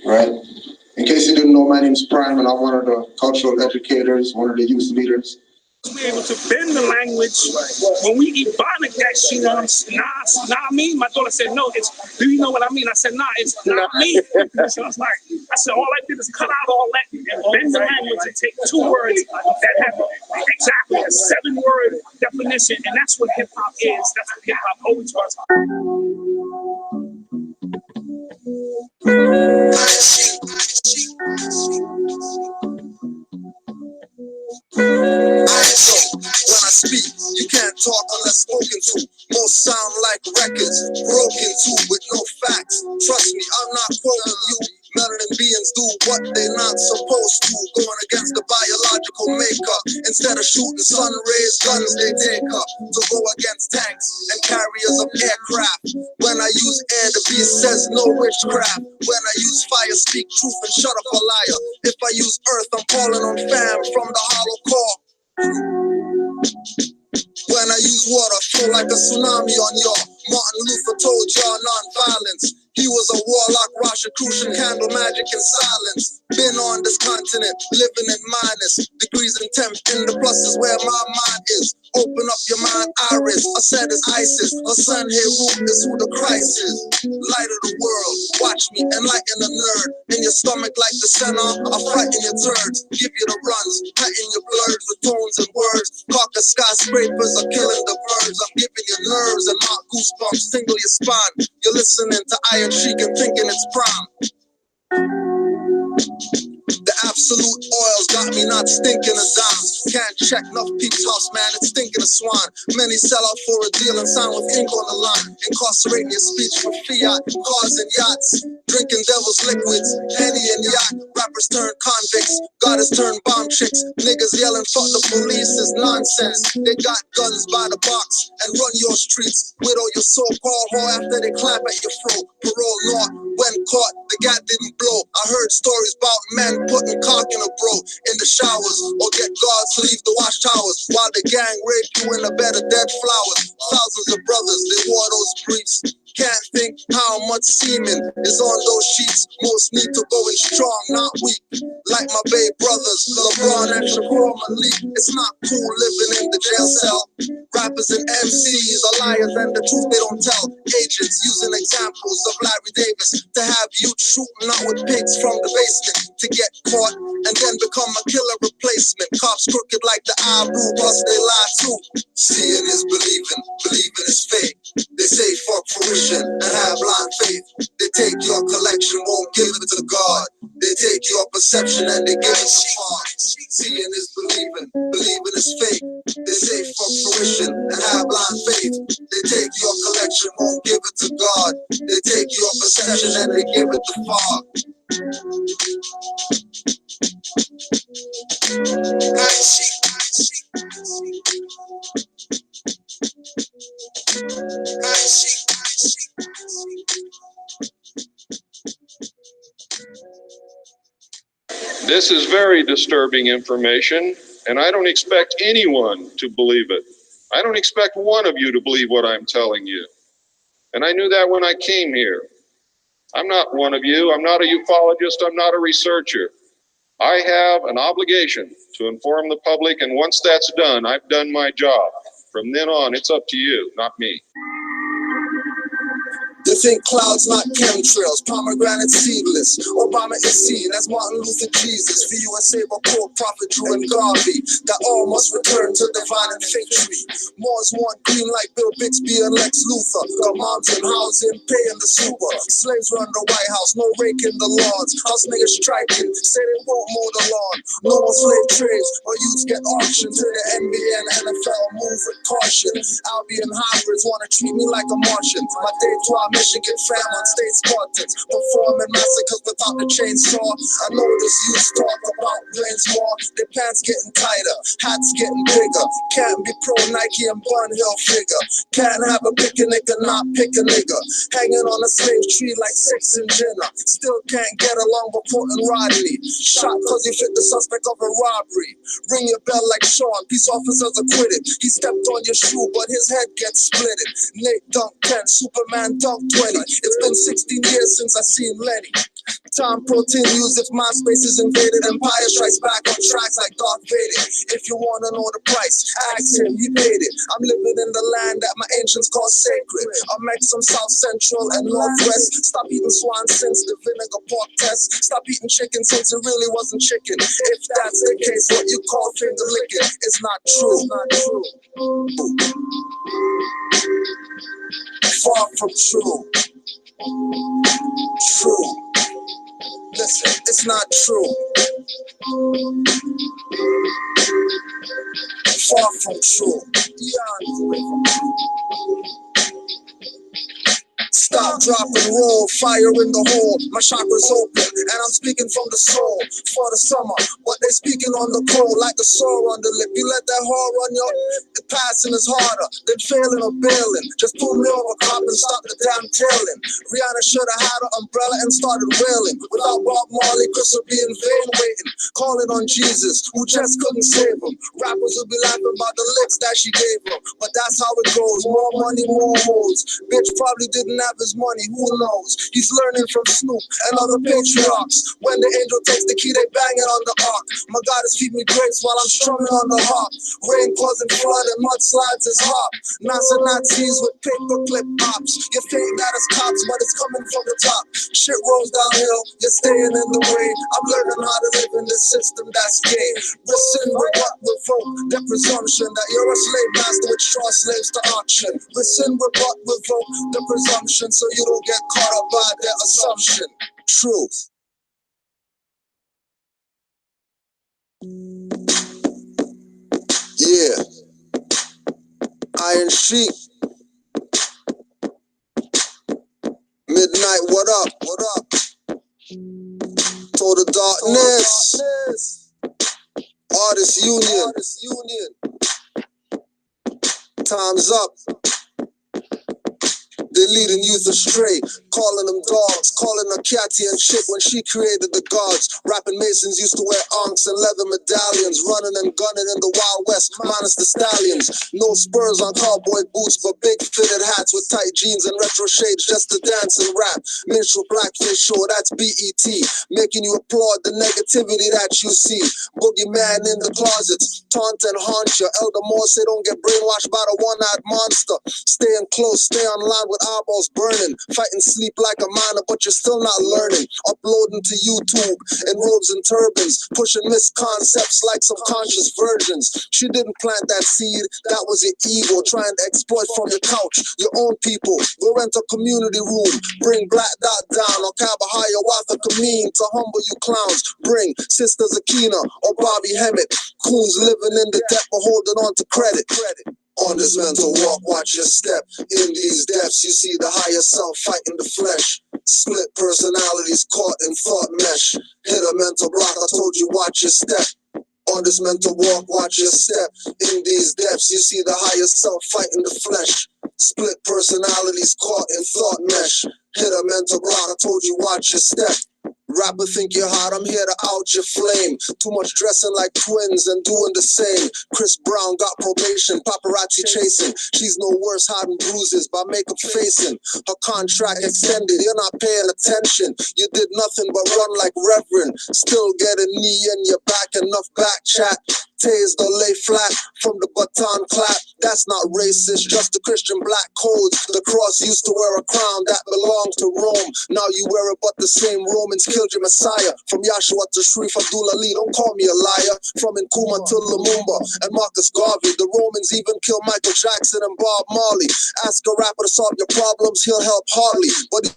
right? In case you didn't know, my name's Prime, and I'm one of the cultural educators, one of the youth leaders. We're able to bend the language. When we eat barnacat, she wants, nah, me. My daughter said, no, it's, do you know what I mean? I said, nah, it's not me. So I was like, I said, all I did is cut out all that and bend the language and take 2 words that have exactly a 7-word definition. And that's what hip hop is. That's what hip hop always was. When I speak, you can't talk unless spoken to. Most sound like records, broken too, with no facts. Trust me, I'm not quoting you. Melanin beings do what they're not supposed to, going against the biological makeup. Instead of shooting sun rays, guns they take up to go against tanks and carriers of aircraft. When I use air, the beast says no witchcraft. When I use fire, speak truth and shut up a liar. If I use earth, I'm calling on fam from the hollow core. When I use water, flow like a tsunami on y'all. Martin Luther told y'all non-violence. He was a warlock, Rosicrucian, candle magic in silence. Been on this continent, living in minus degrees and temp. In the plus is where my mind is. Open up your mind, iris. I said it's ISIS. Her son here, root is who the Christ is. Light of the world, watch me enlighten a nerd. In your stomach like the center, I'll frighten your turds. Give you the runs, cutting your blurs with tones and words. Caucus skyscrapers are killing the birds. I'm giving you nerves and not goosebumps, tingle your spine. You're listening to Iron Sheik and thinking it's prime. The absolute oils got me not stinking a dime. Can't check enough peeps house, man, it's stinking a swine. Many sell out for a deal and sign with ink on the line. Incarcerating your speech for fiat, cars and yachts. Drinking devil's liquids, Henny and yacht. Rappers turn convicts, goddess turn bomb chicks. Niggas yelling fuck the police is nonsense. They got guns by the box and run your streets. Widow your so-called whore after they clap at your throat. Parole not, when caught, the gat didn't blow. I heard stories about men putting cock in a bro in the showers, or get guards to leave the watchtowers while the gang rape you in a bed of dead flowers. Thousands of brothers, they wore those briefs. Can't think how much semen is on those sheets. Most need to go in strong, not weak. Like my babe brothers, LeBron and Shakur Malik. It's not cool living in the jail cell. Rappers and MCs are liars and the truth they don't tell. Agents using examples of Larry Davis to have you shooting out with pigs from the basement to get caught and then become a killer replacement. Cops crooked like the eye blue, plus they lie too. Seeing is believing, believing is fake. They say fuck fruition and have blind faith. They take your collection, won't give it to God. They take your perception and they give it to God. Seeing is believing, believing is fake. They say fuck fruition and have blind faith. They take your collection, won't give it to God. They take your perception and they give it to God. This is very disturbing information, and I don't expect anyone to believe it. I don't expect one of you to believe what I'm telling you. And I knew that when I came here. I'm not one of you. I'm not a ufologist. I'm not a researcher. I have an obligation to inform the public, and once that's done, I've done my job. From then on, it's up to you, not me. They think clouds not chemtrails, pomegranate seedless. Obama is seen as Martin Luther Jesus. For USA, Pope, Prophet Drew and Garvey. That all must return to divine and fig tree. Moors want green like Bill Bixby and Lex Luthor. Got mountain housing, paying the super. Slaves run the White House, no raking the lawns. House niggas striking, say they won't mow the lawn. No more slave trades, or youths get auctioned to the NBA and NFL. Move with caution. Albion hybrids wanna treat me like a Martian. My day 12 Michigan fam on state Spartans, performing massacres without the chainsaw. I know this youth talk about brains more. Their pants getting tighter, hats getting bigger. Can't be pro Nike and Bun Hill figure. Can't have a pick a nigga, not pick a nigga. Hanging on a slave tree like Six and Jenna. Still can't get along with Port and Rodney. Shot cause he fit the suspect of a robbery. Ring your bell like Sean, peace officers acquitted. He stepped on your shoe but his head gets splitted. Nate dunk 10, Superman dunk 20. It's been 16 years since I seen Lenny. Time protein used if my space is invaded. Empire strikes back on tracks like Darth Vader. If you wanna know the price, ask him, he paid it. I'm living in the land that my ancients call sacred. I met some South Central and Northwest. Stop eating swan since the vinegar pork test. Stop eating chicken since it really wasn't chicken. If that's the case, what you call finger licking is not true. Far from true. True. Listen, it's not true. Far from true. Stop, drop, and roll, fire in the hole. My chakras open, and I'm speaking from the soul. For the summer, but they speaking on the cold like a sore on the lip. You let that whore on your, the passing is harder than failing or bailing. Just pull me over, cop, and stop the damn tailing. Rihanna should have had her umbrella and started wailing. Without Bob Marley, Chris would be in vain waiting. Calling on Jesus, who just couldn't save him. Rappers would be laughing about the licks that she gave him. But that's how it goes. More money, more hoes. Bitch probably didn't have his money, who knows? He's learning from Snoop and other patriarchs. When the angel takes the key, they bang it on the ark. My goddess feed me grapes while I'm strumming on the harp. Rain causing flood and mudslides is hot. Nazis with paperclip pops. You think that it's cops, but it's coming from the top. Shit rolls downhill, you're staying in the way. I'm learning how to live in this system that's gay. Listen, rebut, revoke the presumption that you're a slave master with straw slaves to auction. Listen, rebut, revoke the presumption so you don't get caught up by their assumption. Truth. Yeah. Iron Sheik. Midnight, what up? What up? Total Darkness. Artist Union. Time's up. They're leading youth astray, calling them dogs, calling her catty and chick when she created the gods. Rapping Masons used to wear ankhs and leather medallions, running and gunning in the Wild West, minus the stallions. No spurs on cowboy boots, but big fitted hats with tight jeans and retro shades just to dance and rap. Minstrel blackface show, that's BET, making you applaud the negativity that you see. Boogeyman in the closets, taunt and haunt you. Elder Moore say don't get brainwashed by the one-eyed monster. Staying close, stay online with eyeballs burning, fighting sleep like a miner, but you're still not learning. Uploading to YouTube in robes and turbans, pushing misconcepts like subconscious virgins. She didn't plant that seed, that was your ego, trying to exploit from your couch your own people. Go rent a community room, bring Black Dot down, or Kabahaya Watha Kameen to humble you clowns. Bring Sister Zakina or Bobby Hemmett, coons living in the debt but holding on to credit. On this mental walk, watch your step. In these depths, you see the higher self fighting the flesh. Split personalities caught in thought mesh. Hit a mental block, I told you, watch your step. On this mental walk, watch your step. In these depths, you see the higher self fighting the flesh. Split personalities caught in thought mesh. Hit a mental block, I told you, watch your step. Rapper think you're hot, I'm here to out your flame. Too much dressing like twins and doing the same. Chris Brown got probation, paparazzi chasing. She's no worse hiding bruises by makeup facing. Her contract extended, you're not paying attention. You did nothing but run like Reverend. Still get a knee in your back, enough back chat. Tased or lay flat from the baton clap. That's not racist, just the Christian black codes. The cross used to wear a crown that belonged to Rome. Now you wear it, but the same Romans killed your Messiah. From Yahshua to Sharif Abdullah Ali, don't call me a liar. From Nkrumah to Lumumba and Marcus Garvey. The Romans even killed Michael Jackson and Bob Marley. Ask a rapper to solve your problems, he'll help hardly. But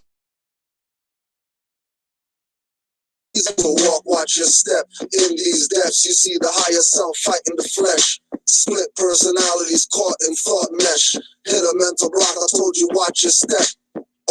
to walk, watch your step. In these depths, you see the higher self fighting the flesh. Split personalities caught in thought mesh. Hit a mental block, I told you, watch your step.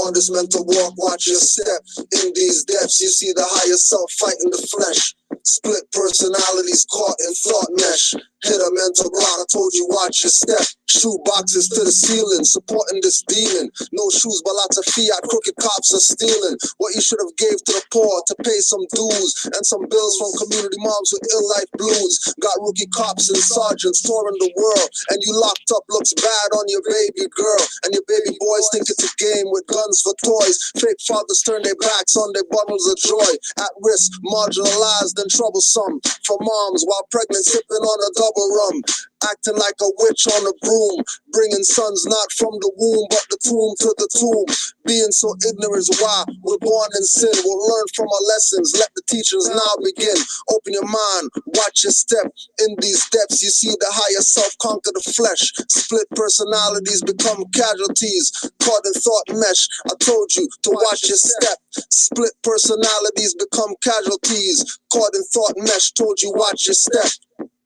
On this mental walk, watch your step. In these depths, you see the higher self fighting the flesh. Split personalities caught in thought mesh. Hit a mental block, I told you watch your step. Shoe boxes to the ceiling, supporting this demon. No shoes, but lots of fiat, crooked cops are stealing. What you should have gave to the poor to pay some dues. And some bills from community moms with ill life blues. Got rookie cops and sergeants touring the world. And you locked up looks bad on your baby girl. And your baby boys think it's a game with guns for toys. Fake fathers turn their backs on their bundles of joy. At risk, marginalized and troublesome. For moms while pregnant sipping on a double rum, acting like a witch on a broom, bringing sons not from the womb but the tomb to the tomb. Being so ignorant is why we're born in sin. We'll learn from our lessons, let the teachers now begin. Open your mind, watch your step. In these depths you see the higher self conquer the flesh. Split personalities become casualties, caught in thought mesh. I told you to watch your step. Split personalities become casualties, caught in thought mesh. Told you watch your step.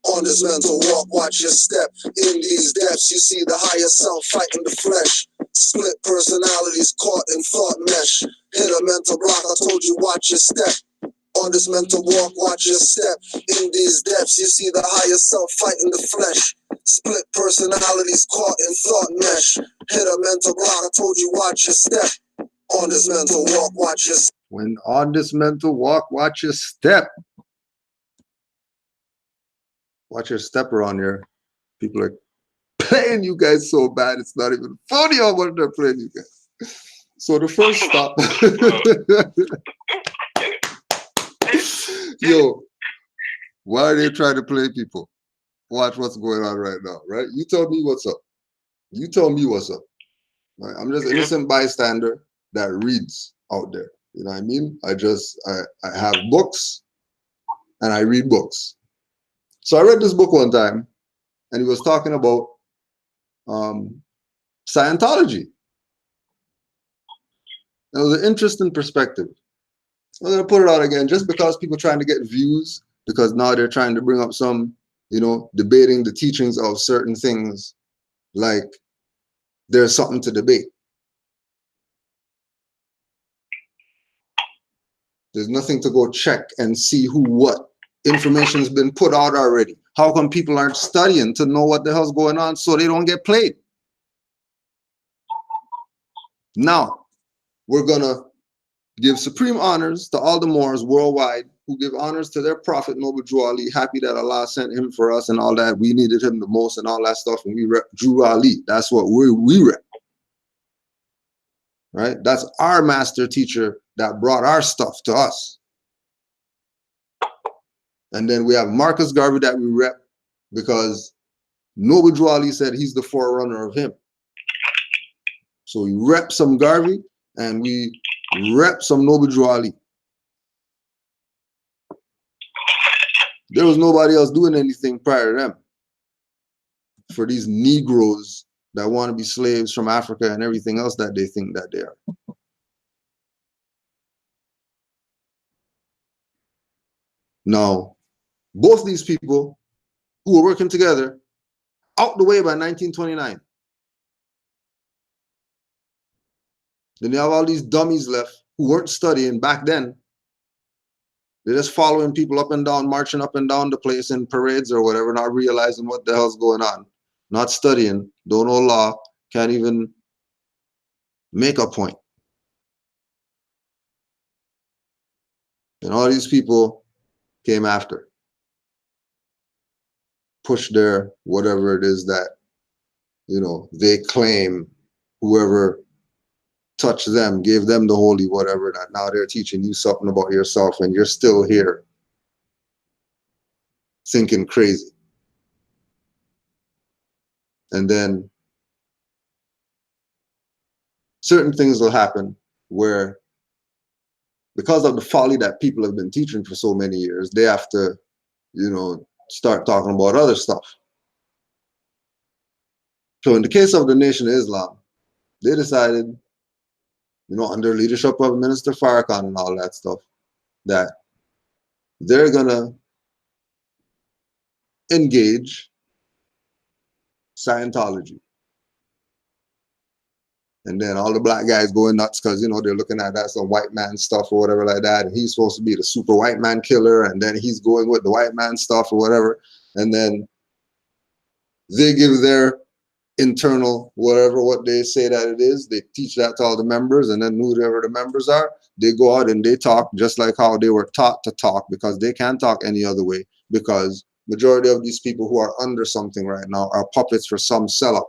On this mental walk, watch your step. In these depths, you see the higher self fighting the flesh. Split personalities caught in thought mesh. Hit a mental block, I told you watch your step. On this mental walk, watch your step. In these depths, you see the higher self fighting the flesh. Split personalities caught in thought mesh. Hit a mental block, I told you watch your step. On this mental walk, watch your step. When on this mental walk, watch your step. Watch your step around here. People are playing you guys so bad, it's not even funny how much they're playing you guys. So the first stop. Yo, why are they trying to play people? Watch what's going on right now, right? You tell me what's up. You tell me what's up. Right? I'm just an innocent bystander that reads out there. You know what I mean? I have books and I read books. So I read this book one time and he was talking about Scientology. It was an interesting perspective. I'm going to put it out again just because people are trying to get views, because now they're trying to bring up some, you know, debating the teachings of certain things like there's something to debate. There's nothing to go check and see who what. Information's been put out already. How come people aren't studying to know what the hell's going on so they don't get played? Now, we're going to give supreme honors to all the Moors worldwide who give honors to their prophet, Noble Drew Ali, happy that Allah sent him for us and all that. We needed him the most and all that stuff, and we rep Drew Ali. That's what we rep. Right? That's our master teacher that brought our stuff to us. And then we have Marcus Garvey that we rep because Noble Drew Ali said he's the forerunner of him. So we rep some Garvey and we rep some Noble Drew Ali. There was nobody else doing anything prior to them. For these Negroes that want to be slaves from Africa and everything else that they think that they are. Now, both these people who were working together out the way by 1929. Then you have all these dummies left who weren't studying back then. They're just following people up and down, marching up and down the place in parades or whatever, not realizing what the hell's going on. Not studying, don't know law, can't even make a point. And all these people came after. Push their whatever it is that, you know, they claim whoever touched them, gave them the holy whatever, that now they're teaching you something about yourself and you're still here thinking crazy. And then certain things will happen where, because of the folly that people have been teaching for so many years, they have to, you know, start talking about other stuff. So in the case of the Nation of Islam, they decided, you know, under leadership of Minister Farrakhan and all that stuff, that they're gonna engage Scientology. And then all the black guys going nuts because, you know, they're looking at that some white man stuff or whatever like that. And he's supposed to be the super white man killer. And then he's going with the white man stuff or whatever. And then they give their internal, whatever, what they say that it is. They teach that to all the members. And then whoever the members are, they go out and they talk just like how they were taught to talk, because they can't talk any other way, because majority of these people who are under something right now are puppets for some sellout.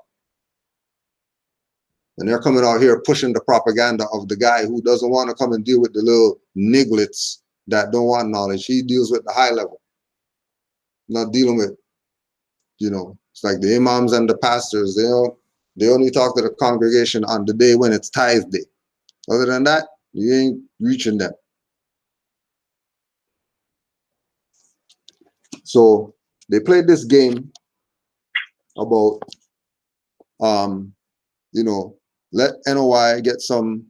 And they're coming out here pushing the propaganda of the guy who doesn't want to come and deal with the little nigglets that don't want knowledge. He deals with the high level, not dealing with, you know, it's like the imams and the pastors. They only talk to the congregation on the day when it's tithe day. Other than that, you ain't reaching them. So they played this game about, you know, let NOI get some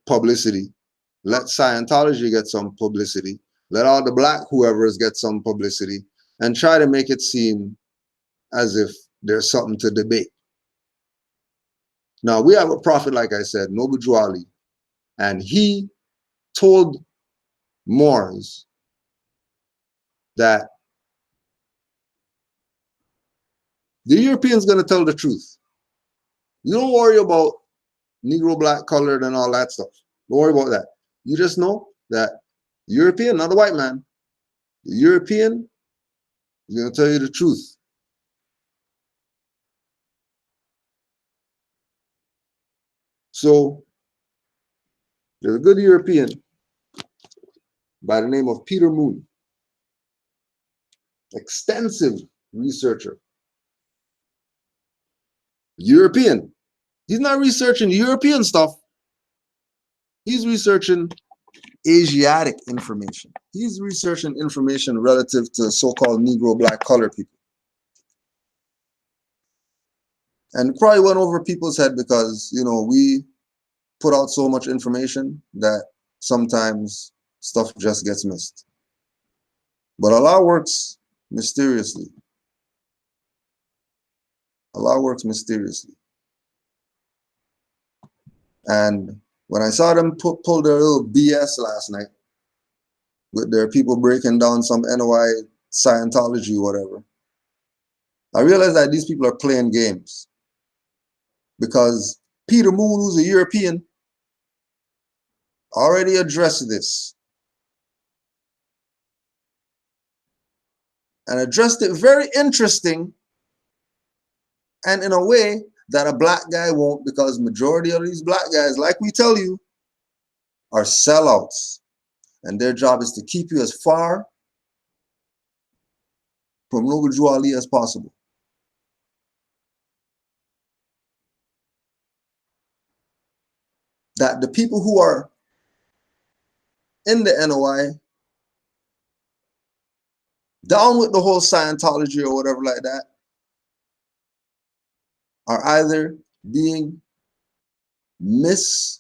publicity, let Scientology get some publicity, let all the black whoever's get some publicity, and try to make it seem as if there's something to debate. Now, we have a prophet, like I said, Noble Drew Ali, and he told Moors that the Europeans going to tell the truth. You don't worry about Negro, black, colored, and all that stuff. Don't worry about that. You just know that European, not a white man, the European is going to tell you the truth. So there's a good European by the name of Peter Moon, extensive researcher. European. He's not researching European stuff. He's researching Asiatic information. He's researching information relative to so-called Negro, black, colored people. And probably went over people's head because, you know, we put out so much information that sometimes stuff just gets missed. But Allah works mysteriously. Allah works mysteriously. And when I saw them pull their little BS last night, with their people breaking down some NOI Scientology, whatever, I realized that these people are playing games. Because Peter Moon, who's a European, already addressed this. And addressed it very interesting and in a way that a black guy won't, because majority of these black guys, like we tell you, are sellouts. And their job is to keep you as far from Noble Drew Ali as possible. That the people who are in the NOI, down with the whole Scientology or whatever like that, are either being mistaught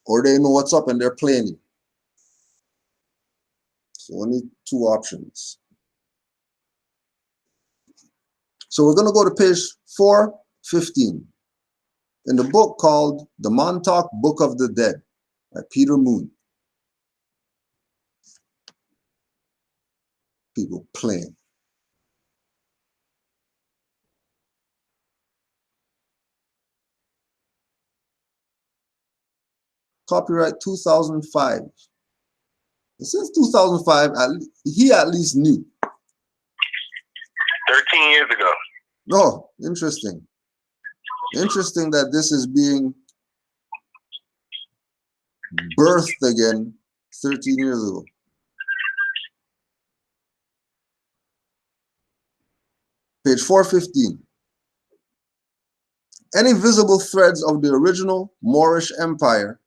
or they know what's up and they're playing you. So only two options. So we're going to go to page 415 in the book called The Montauk Book of the Dead by Peter Moon. People playing. Copyright 2005. And since 2005, he at least knew. 13 years ago. Oh, interesting. Interesting that this is being birthed again 13 years ago. Page 415. Any visible threads of the original Moorish Empire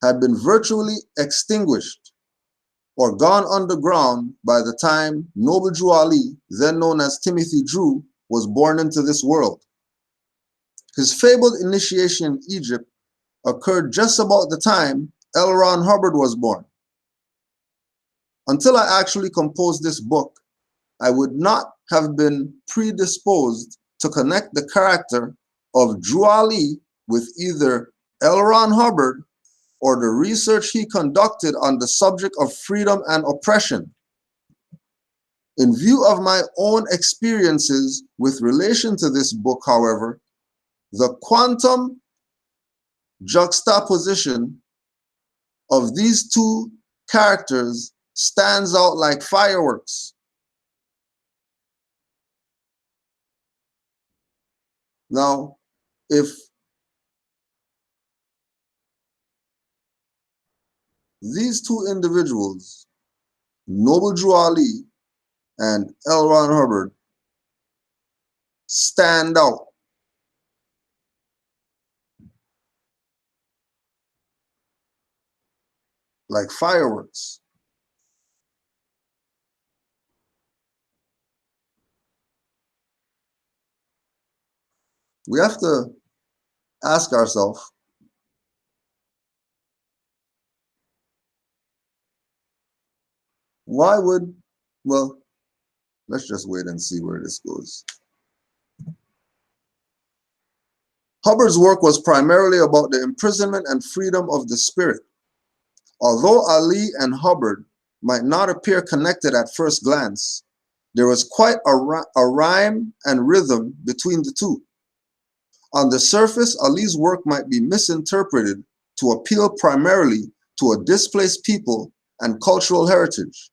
had been virtually extinguished or gone underground by the time Noble Drew Ali, then known as Timothy Drew, was born into this world. His fabled initiation in Egypt occurred just about the time L. Ron Hubbard was born. Until I actually composed this book, I would not have been predisposed to connect the character of Drew Ali with either L. Ron Hubbard or the research he conducted on the subject of freedom and oppression. In view of my own experiences with relation to this book, however, the quantum juxtaposition of these two characters stands out like fireworks. Now, if these two individuals, Noble Drew Ali and L. Ron Hubbard, stand out like fireworks, we have to ask ourselves, why would, well, let's just wait and see where this goes. Hubbard's work was primarily about the imprisonment and freedom of the spirit. Although Ali and Hubbard might not appear connected at first glance, there was quite a rhyme and rhythm between the two. On the surface, Ali's work might be misinterpreted to appeal primarily to a displaced people and cultural heritage.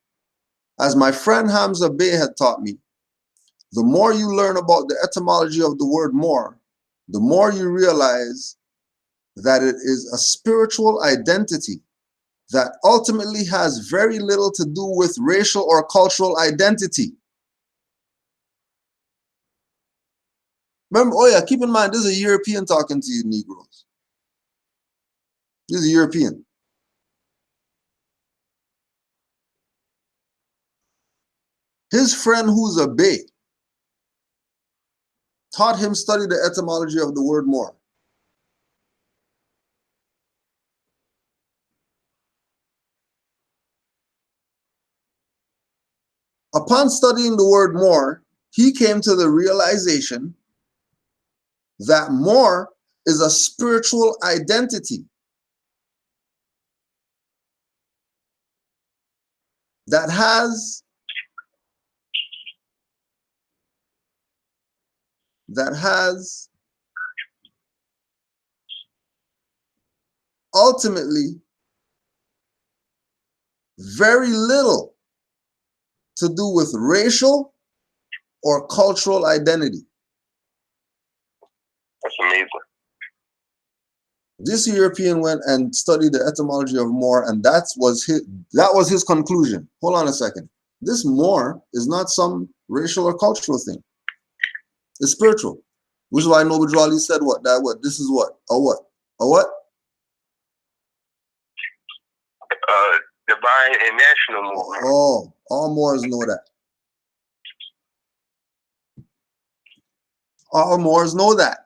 As my friend Hamza Bey had taught me, the more you learn about the etymology of the word Moor, the more you realize that it is a spiritual identity that ultimately has very little to do with racial or cultural identity. Remember, oh yeah, keep in mind, this is a European talking to you, Negroes. This is a European. His friend who's a Bey taught him study the etymology of the word Moor. Upon studying the word Moor, he came to the realization that Moor is a spiritual identity that has ultimately very little to do with racial or cultural identity. That's amazing. This European went and studied the etymology of Moor, and that was his conclusion. Hold on a second. This Moor is not some racial or cultural thing. It's spiritual. Which is why Noble Drew Ali said what? This is what? A what? A what? Divine and national Moor. Oh, all Moors know that. All Moors know that.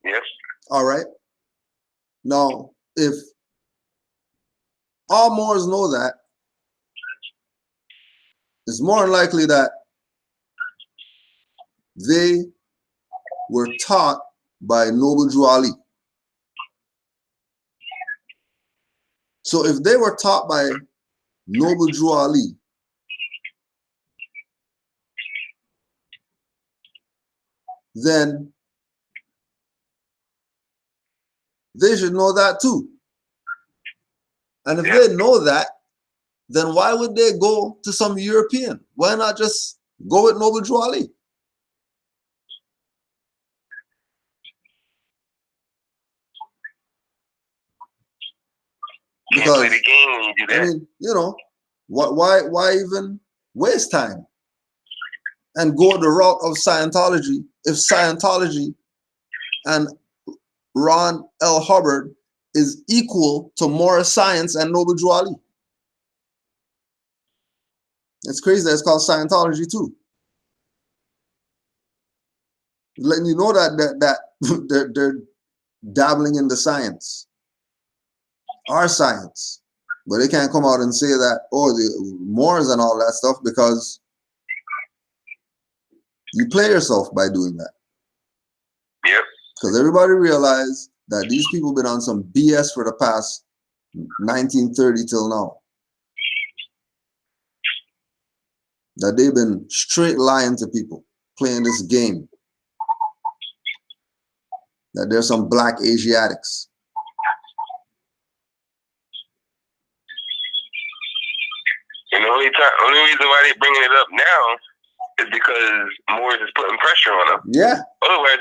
Yes. All right. Now, if all Moors know that, it's more than likely that they were taught by Noble Drew Ali. So if they were taught by Noble Drew Ali, then they should know that too. And if they know that, then why would they go to some European? Why not just go with Noble Drew Ali? Can't play the game when you do that. I mean, you know, why even waste time and go the route of Scientology if Scientology and Ron L. Hubbard is equal to Moorish science and Noble Drew Ali? It's crazy that it's called Scientology too. Letting you know that they're dabbling in the science, our science, but they can't come out and say that, oh, the Moors and all that stuff, because You play yourself by doing that. Yep. Because everybody realized that these people been on some BS for the past 1930 till now. That they've been straight lying to people, playing this game. That there's some black Asiatics. And the only reason why they're bringing it up now is because Moorish is putting pressure on them. Yeah. Otherwise,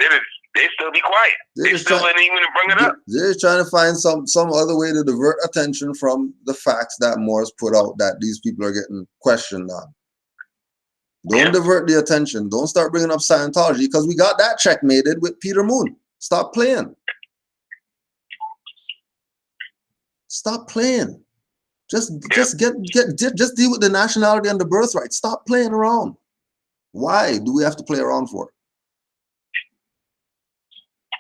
they still be quiet. They still wouldn't even bring it up. They're just trying to find some other way to divert attention from the facts that Moors put out that these people are getting questioned on. Don't divert the attention. Don't start bringing up Scientology because we got that checkmated with Peter Moon. Stop playing. Stop playing. Just deal with the nationality and the birthright. Stop playing around. Why do we have to play around for?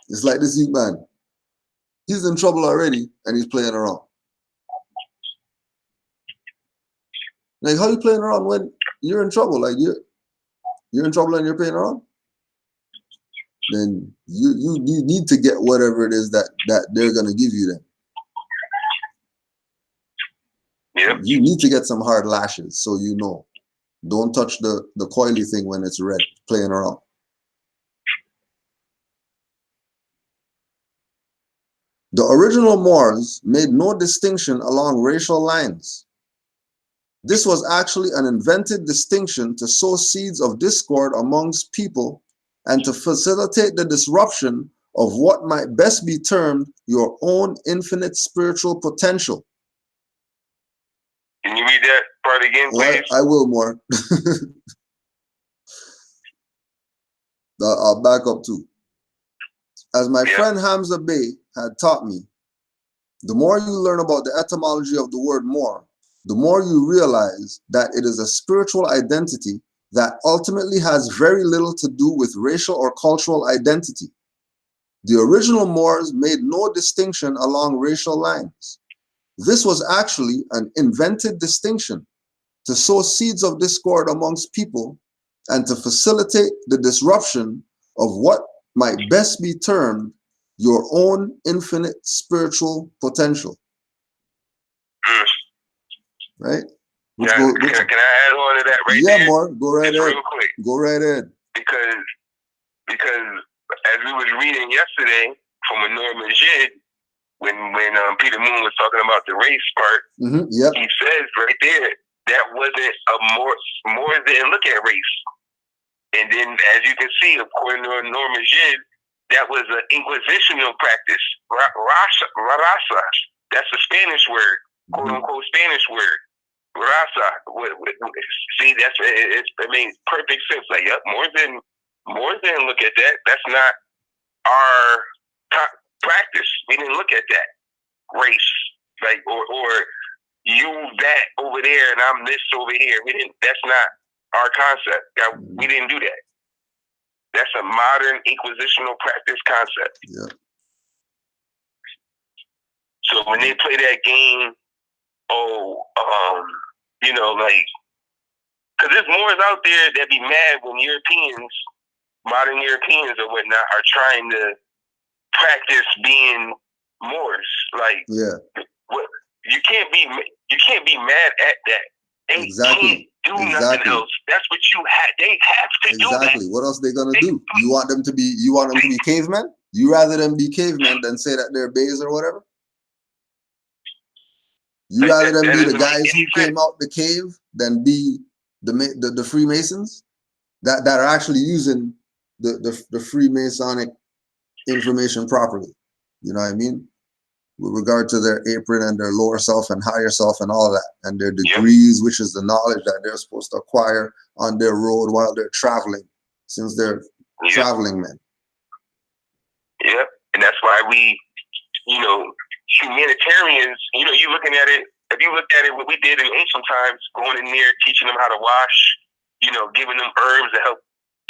It's like this young man. He's in trouble already and he's playing around. Like, how are you playing around when you're in trouble? Like you're in trouble and you're playing around? Then you need to get whatever it is that they're gonna give you then. Yep. You need to get some hard lashes so you know. Don't touch the coily thing when it's red, playing around. The original Moors made no distinction along racial lines. This was actually an invented distinction to sow seeds of discord amongst people and to facilitate the disruption of what might best be termed your own infinite spiritual potential. Can you read that part again, please? I will more. I'll back up too. As my friend Hamza Bey had taught me, the more you learn about the etymology of the word Moor, the more you realize that it is a spiritual identity that ultimately has very little to do with racial or cultural identity. The original Moors made no distinction along racial lines. This was actually an invented distinction to sow seeds of discord amongst people and to facilitate the disruption of what might best be termed your own infinite spiritual potential. Right? Can I add on to that right there? Yeah, more. Go right ahead. Real quick. Go right ahead. Because as we was reading yesterday from a Norman Jid, when Peter Moon was talking about the race part, he says right there that wasn't a Moors didn't look at race. And then, as you can see, according to Norman Jid, that was an inquisitional practice. Raza. That's a Spanish word, quote unquote Spanish word. Raza. See, it makes perfect sense. Like, yep, Moors didn't look at that. That's not our practice. We didn't look at that race, like or you that over there and I'm this over here. We didn't. That's not our concept. We didn't do that. That's a modern inquisitional practice concept. Yeah. So when they play that game, like, because there's Moors out there that be mad when modern Europeans or whatnot, are trying to practice being Moors. Like, what you can't be mad at that. They can't do nothing else. That's what you had. They have to do that. Exactly. What else they gonna do? You want them to be cavemen? You rather them be cavemen than say that they're bays or whatever? You rather them be the guys who came out the cave than be the Freemasons that are actually using the Freemasonic information properly. You know what I mean? With regard to their apron and their lower self and higher self and all that, and their degrees, which is the knowledge that they're supposed to acquire on their road while they're traveling, since they're traveling men. Yep, and that's why we, humanitarians, you looking at it, if you look at it, what we did in ancient times, going in there, teaching them how to wash, giving them herbs to help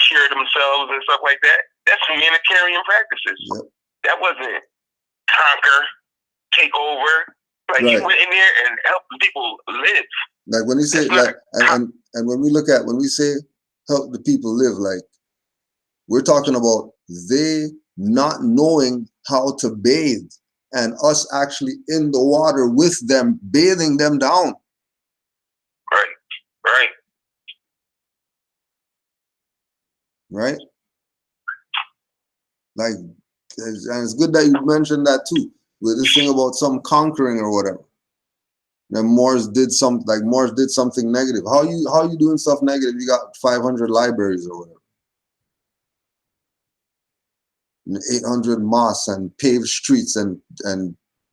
cure themselves and stuff like that, that's humanitarian practices. Yep. That wasn't conquer, take over. Like, you went in there and helped people live. Like when you say, and when we say help the people live, like We're talking about they not knowing how to bathe and us actually in the water with them, bathing them down. Right. Right? Like, and it's good that you mentioned that too, with this thing about some conquering or whatever. Then Moors did something negative. How you doing stuff negative? You got 500 libraries or whatever, 800 mosques and paved streets and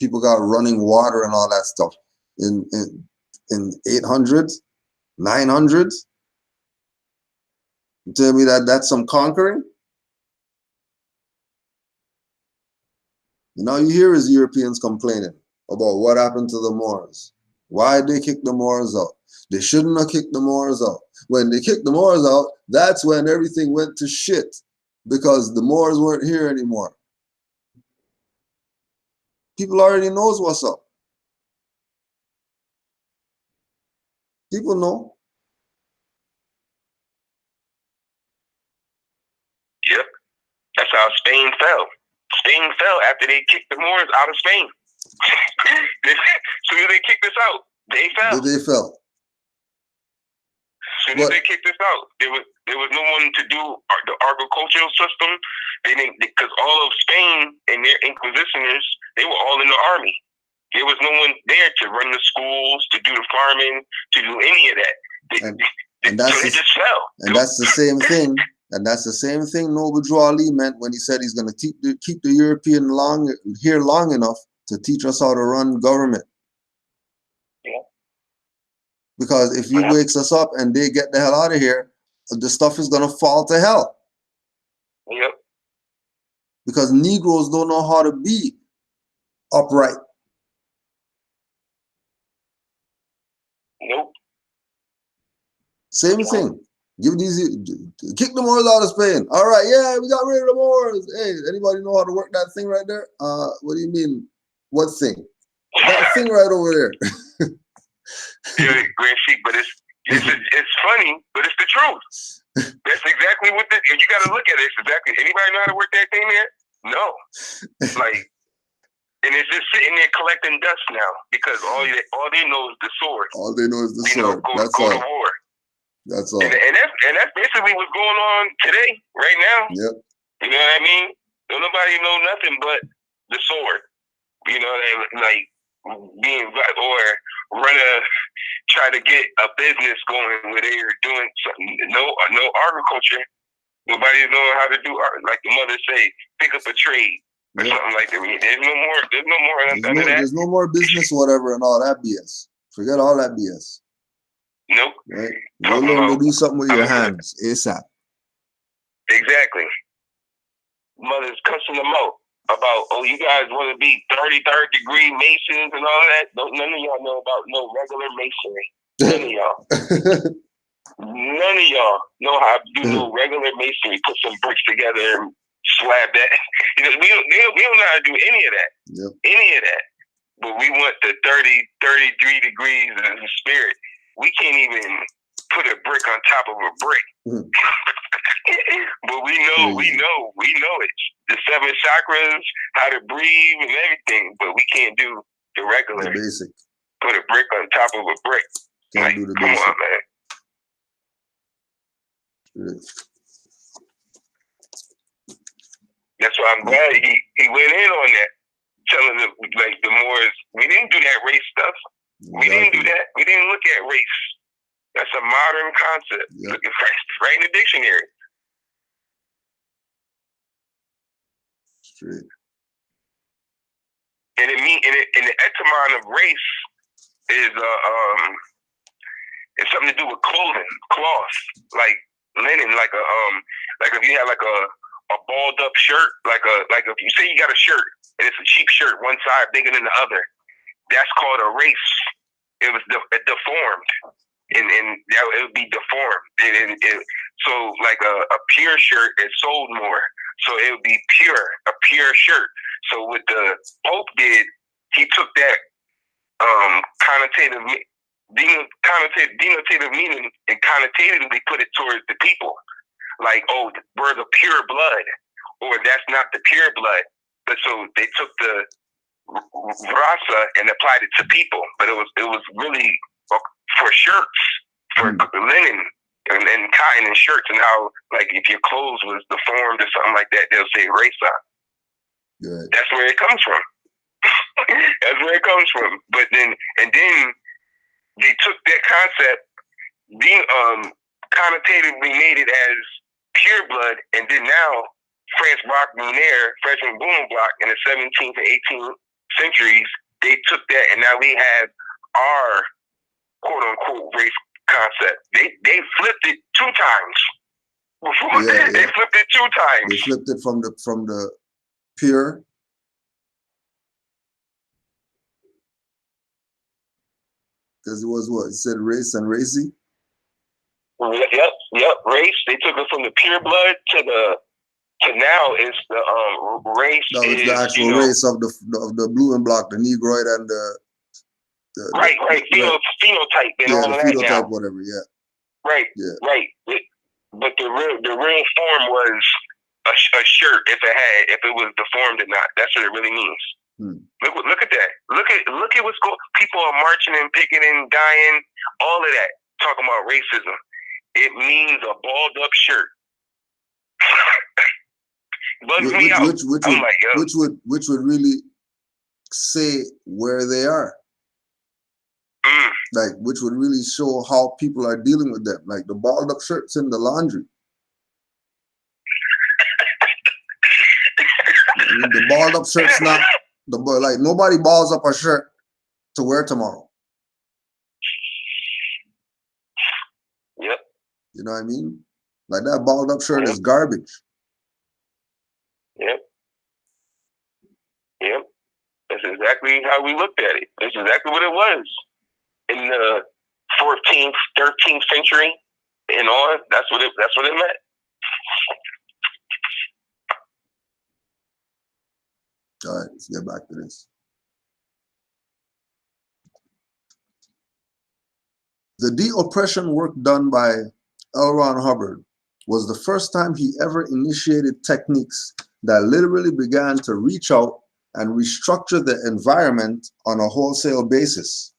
people got running water and all that stuff in 800s, 900s. You tell me that's some conquering? And all you hear is Europeans complaining about what happened to the Moors. Why they kicked the Moors out? They shouldn't have kicked the Moors out. When they kicked the Moors out, that's when everything went to shit, because the Moors weren't here anymore. People already knows what's up. People know. Yep. That's how Spain fell. Spain fell after they kicked the Moors out of Spain. Soon as they kicked us out, they fell. They fell. Soon as they kicked us out, there was no one to do the agricultural system. They didn't, because all of Spain and their inquisitioners, they were all in the army. There was no one there to run the schools, to do the farming, to do any of that. So they just fell. And that's the same thing. And that's the same thing Noble Drew Ali meant when he said he's going to keep the European here long enough to teach us how to run government. Yeah. Because if he wakes us up and they get the hell out of here, the stuff is going to fall to hell. Yep. Because Negroes don't know how to be upright. Nope. Same thing. Kick the Moors out of Spain. All right, yeah, we got rid of the Moors. Hey, anybody know how to work that thing right there? What do you mean? What thing? That thing right over there. Yeah, Grand Sheik, but it's funny, but it's the truth. That's exactly what you got to look at it. It's exactly. Anybody know how to work that thing there? No. Like, and it's just sitting there collecting dust now because all they know is the sword. All they know is the sword. That's go all. to war. That's all. And that's basically what's going on today, right now. Yep. You know what I mean? Don't nobody know nothing but the sword. You know, like being or try to get a business going where they are doing something. No agriculture. Nobody knowing how to do art. Like the mother say, pick up a trade or something like that. There's no more of that. There's no more business, whatever, and all that BS. Forget all that BS. Nope. Right? You learn to do something with your hands ASAP. Exactly. Mothers cussing them out about, oh, you guys want to be 33rd degree masons and all that. None of y'all know about no regular masonry. None of y'all. None of y'all know how to do no regular masonry. Put some bricks together and slab that. You know, we don't know how to do any of that. Yep. Any of that. But we want the 33 degrees in the spirit. We can't even put a brick on top of a brick. But we know it. The 7 chakras, how to breathe and everything, but we can't do the regular. The basic. Put a brick on top of a brick. Can't do the basic. Come on, man. That's why I'm glad he went in on that, telling them, like, the Moors, we didn't do that race stuff. Exactly. We didn't do that. We didn't look at race. That's a modern concept. Yep. Look at right in the dictionary. Straight. And and the etymon of race is it's something to do with clothing, cloth, like linen, like if you have like a balled up shirt, like if you say you got a shirt and it's a cheap shirt, one side bigger than the other, that's called a race. It was deformed, and it would be deformed. So like a pure shirt is sold more, so it would be a pure shirt. So what the Pope did, he took that denotative meaning and connotatively put it towards the people. like, oh, we're the pure blood, or that's not the pure blood. But so they took the rasa and applied it to people, but it was really for shirts, for linen and cotton and shirts, and how like if your clothes was deformed or something like that, they'll say rasa. Right. That's where it comes from. That's where it comes from. But then they took that concept, connotatively made it as pure blood, and then now Frenchman Blumenbach in the 17th and 18th centuries, they took that, and now we have our quote unquote race concept. They flipped it 2 times. Before they flipped it 2 times. They flipped it from the pure. Because it was what? It said race and racy? Yep, race. They took it from the pure blood to now it's the race. No, it's the actual race of the blue and black, the Negroid and the right. Phenotype and all of that. Phenotype, whatever, yeah. Right. But the real form was a shirt if it was deformed or not. That's what it really means. Look at that. Look at what's going. People are marching and picketing, dying, all of that. Talking about racism. It means a balled up shirt. Which would really say where they are. Like, which would really show how people are dealing with them. Like the balled up shirts in the laundry. I mean, the balled up shirt's not like nobody balls up a shirt to wear tomorrow. Yep. You know what I mean? Like that balled up shirt is garbage. Yep. That's exactly how we looked at it. That's exactly what it was. In the 14th, 13th century and on, that's what it meant. All right, let's get back to this. The de-oppression work done by L. Ron Hubbard was the first time he ever initiated techniques that literally began to reach out and restructure the environment on a wholesale basis.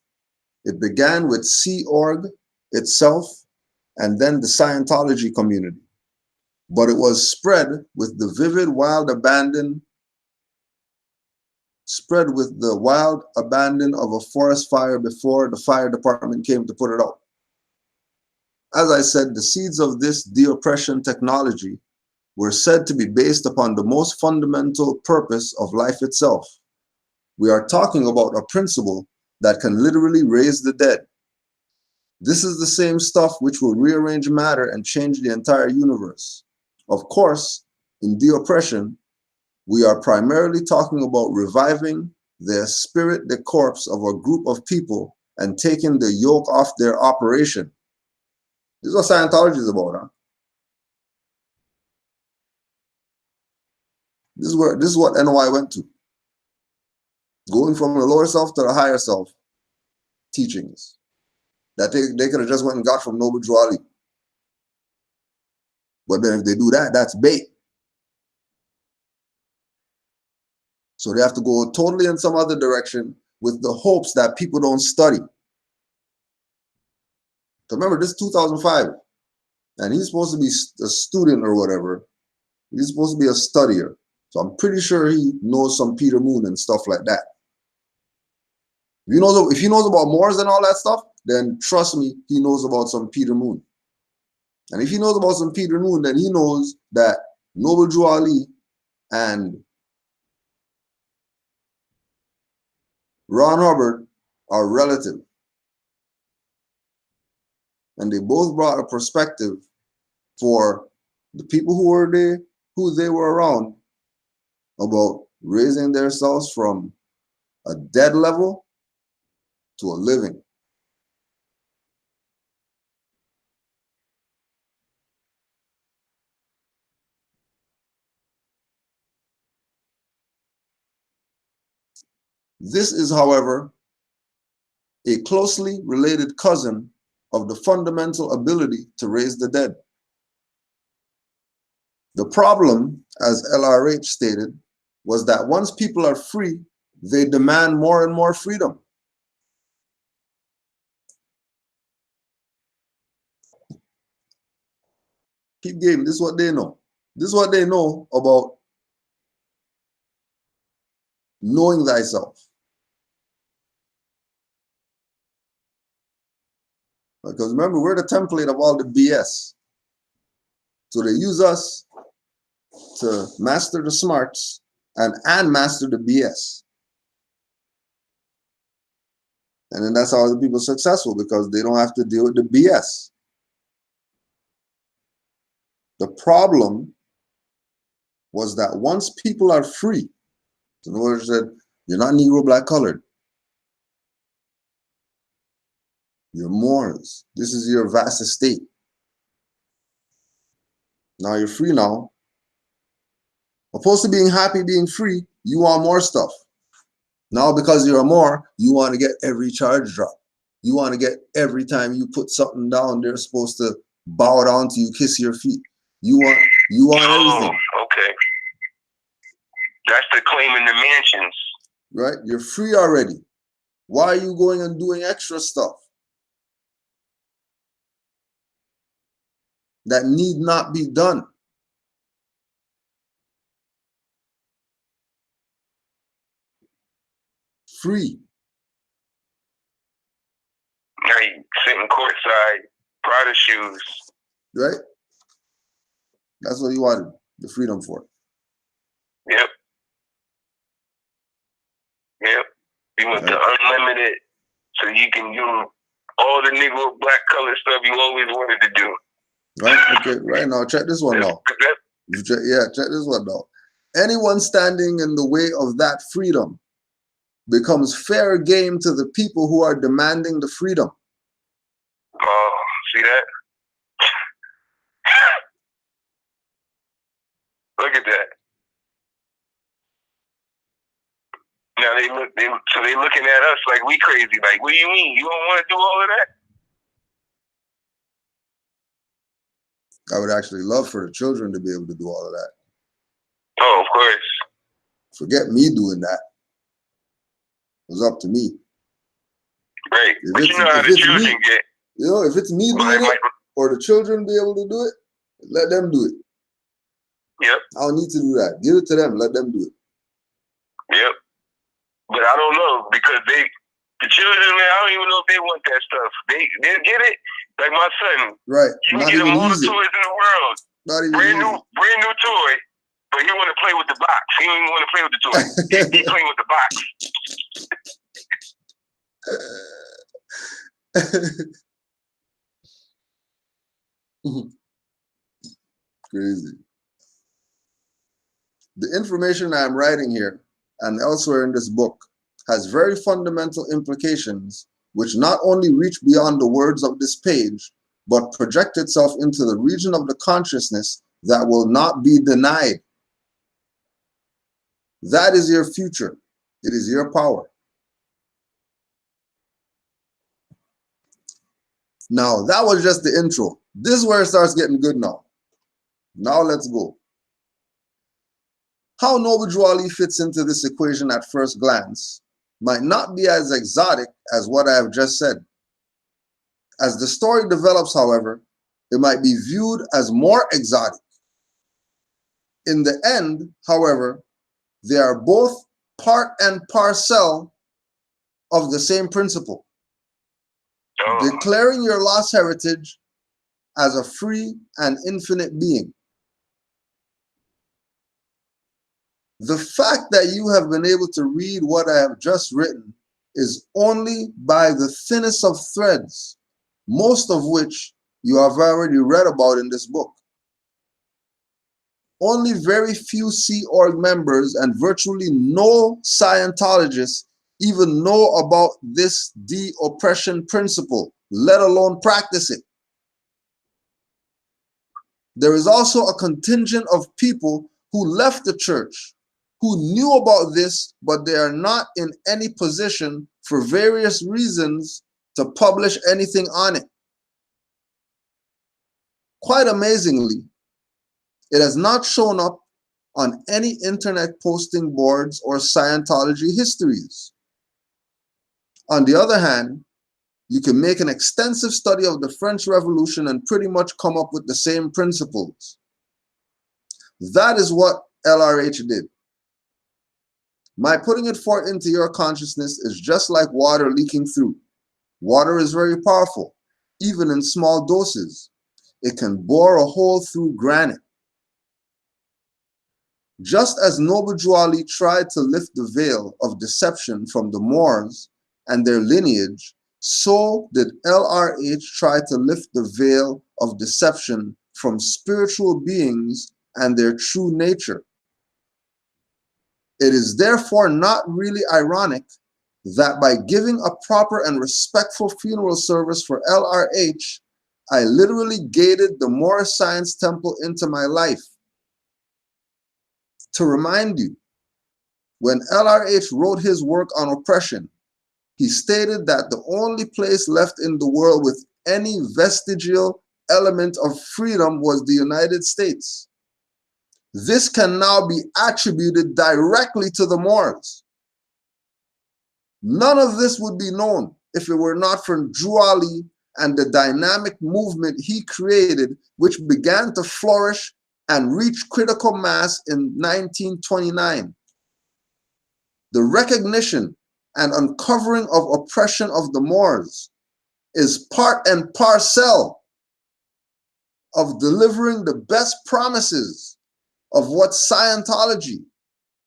It began with Sea Org itself and then the Scientology community. But it was spread with the wild abandon of a forest fire before the fire department came to put it out. As I said, the seeds of this de-oppression technology were said to be based upon the most fundamental purpose of life itself. We are talking about a principle that can literally raise the dead. This is the same stuff which will rearrange matter and change the entire universe. Of course, in de-oppression, we are primarily talking about reviving the spirit, the corpse of a group of people and taking the yoke off their operation. This is what Scientology is about, huh? This is what NOI went to. Going from the lower self to the higher self teachings that they could have just went and got from Noble Drew Ali. But then if they do that, that's bait. So they have to go totally in some other direction with the hopes that people don't study. So remember, this is 2005, and he's supposed to be a student or whatever. He's supposed to be a studier. So I'm pretty sure he knows some Peter Moon and stuff like that. If he knows about Moors and all that stuff, then trust me, he knows about some Peter Moon. And if he knows about some Peter Moon, then he knows that Noble Drew Ali and Ron Hubbard are relative. And they both brought a perspective for the people who they were around about raising themselves from a dead level to a living. This is, however, a closely related cousin of the fundamental ability to raise the dead. The problem, as LRH stated, was that once people are free, they demand more and more freedom. Keep game. This is what they know. This is what they know about knowing thyself. Because remember, we're the template of all the BS. So they use us to master the smarts and master the BS. And then that's how the people are successful, because they don't have to deal with the BS. The problem was that once people are free, in other words, that you're not Negro, black, colored, you're Moors. This is your vast estate. Now you're free now. Opposed to being happy, being free, you want more stuff. Now because you're a Moor, you want to get every charge drop. You want to get every time you put something down, they're supposed to bow down to you, kiss your feet. You want everything. Okay. That's the claim in the mansions. Right? You're free already. Why are you going and doing extra stuff that need not be done? Free. Now you sitting courtside, Prada shoes. Right? That's what you wanted the freedom for. Yep. Yep. You want the unlimited, so you can do all the Negro black color stuff you always wanted to do. Right? Okay, right now, check this one out. Check this one out. Anyone standing in the way of that freedom becomes fair game to the people who are demanding the freedom. Oh, see that? Look at that. Now they looking at us like we crazy. Like, what do you mean? You don't want to do all of that? I would actually love for the children to be able to do all of that. Oh, of course. Forget me doing that. It was up to me. Right. But you know how the children get. You know, if it's me doing it, or the children be able to do it, let them do it. Yep. I don't need to do that. Give it to them. Let them do it. Yep. But I don't know, because the children, man, I don't even know if they want that stuff. They'll get it. Like my son. Right. You can get him all the toys in the world. Not even brand new toy, but he want to play with the box. He don't even want to play with the toy. He playing with the box. Crazy. The information I'm writing here and elsewhere in this book has very fundamental implications which not only reach beyond the words of this page, but project itself into the region of the consciousness that will not be denied. That is your future. It is your power. Now, that was just the intro. This is where it starts getting good now. Now let's go. How Noble Drew Ali fits into this equation at first glance might not be as exotic as what I have just said. As the story develops, however, it might be viewed as more exotic. In the end, however, they are both part and parcel of the same principle. Declaring your lost heritage as a free and infinite being. The fact that you have been able to read what I have just written is only by the thinnest of threads, most of which you have already read about in this book. Only very few Sea Org members and virtually no Scientologists even know about this de-oppression principle, let alone practice it. There is also a contingent of people who left the church, who knew about this, but they are not in any position for various reasons to publish anything on it. Quite amazingly, It has not shown up on any internet posting boards or Scientology histories. On the other hand, you can make an extensive study of the French Revolution and pretty much come up with the same principles. That is what LRH did. My putting it forth into your consciousness is just like water leaking through. Water is very powerful, even in small doses. It can bore a hole through granite. Just as Noble Drew Ali tried to lift the veil of deception from the Moors and their lineage, so did LRH try to lift the veil of deception from spiritual beings and their true nature. It is therefore not really ironic that by giving a proper and respectful funeral service for LRH, I literally gated the Moorish Science Temple into my life. To remind you, when LRH wrote his work on oppression, he stated that the only place left in the world with any vestigial element of freedom was the United States. This can now be attributed directly to the Moors. None of this would be known if it were not for Drew Ali and the dynamic movement he created, which began to flourish and reach critical mass in 1929. The recognition and uncovering of oppression of the Moors is part and parcel of delivering the best promises of what Scientology,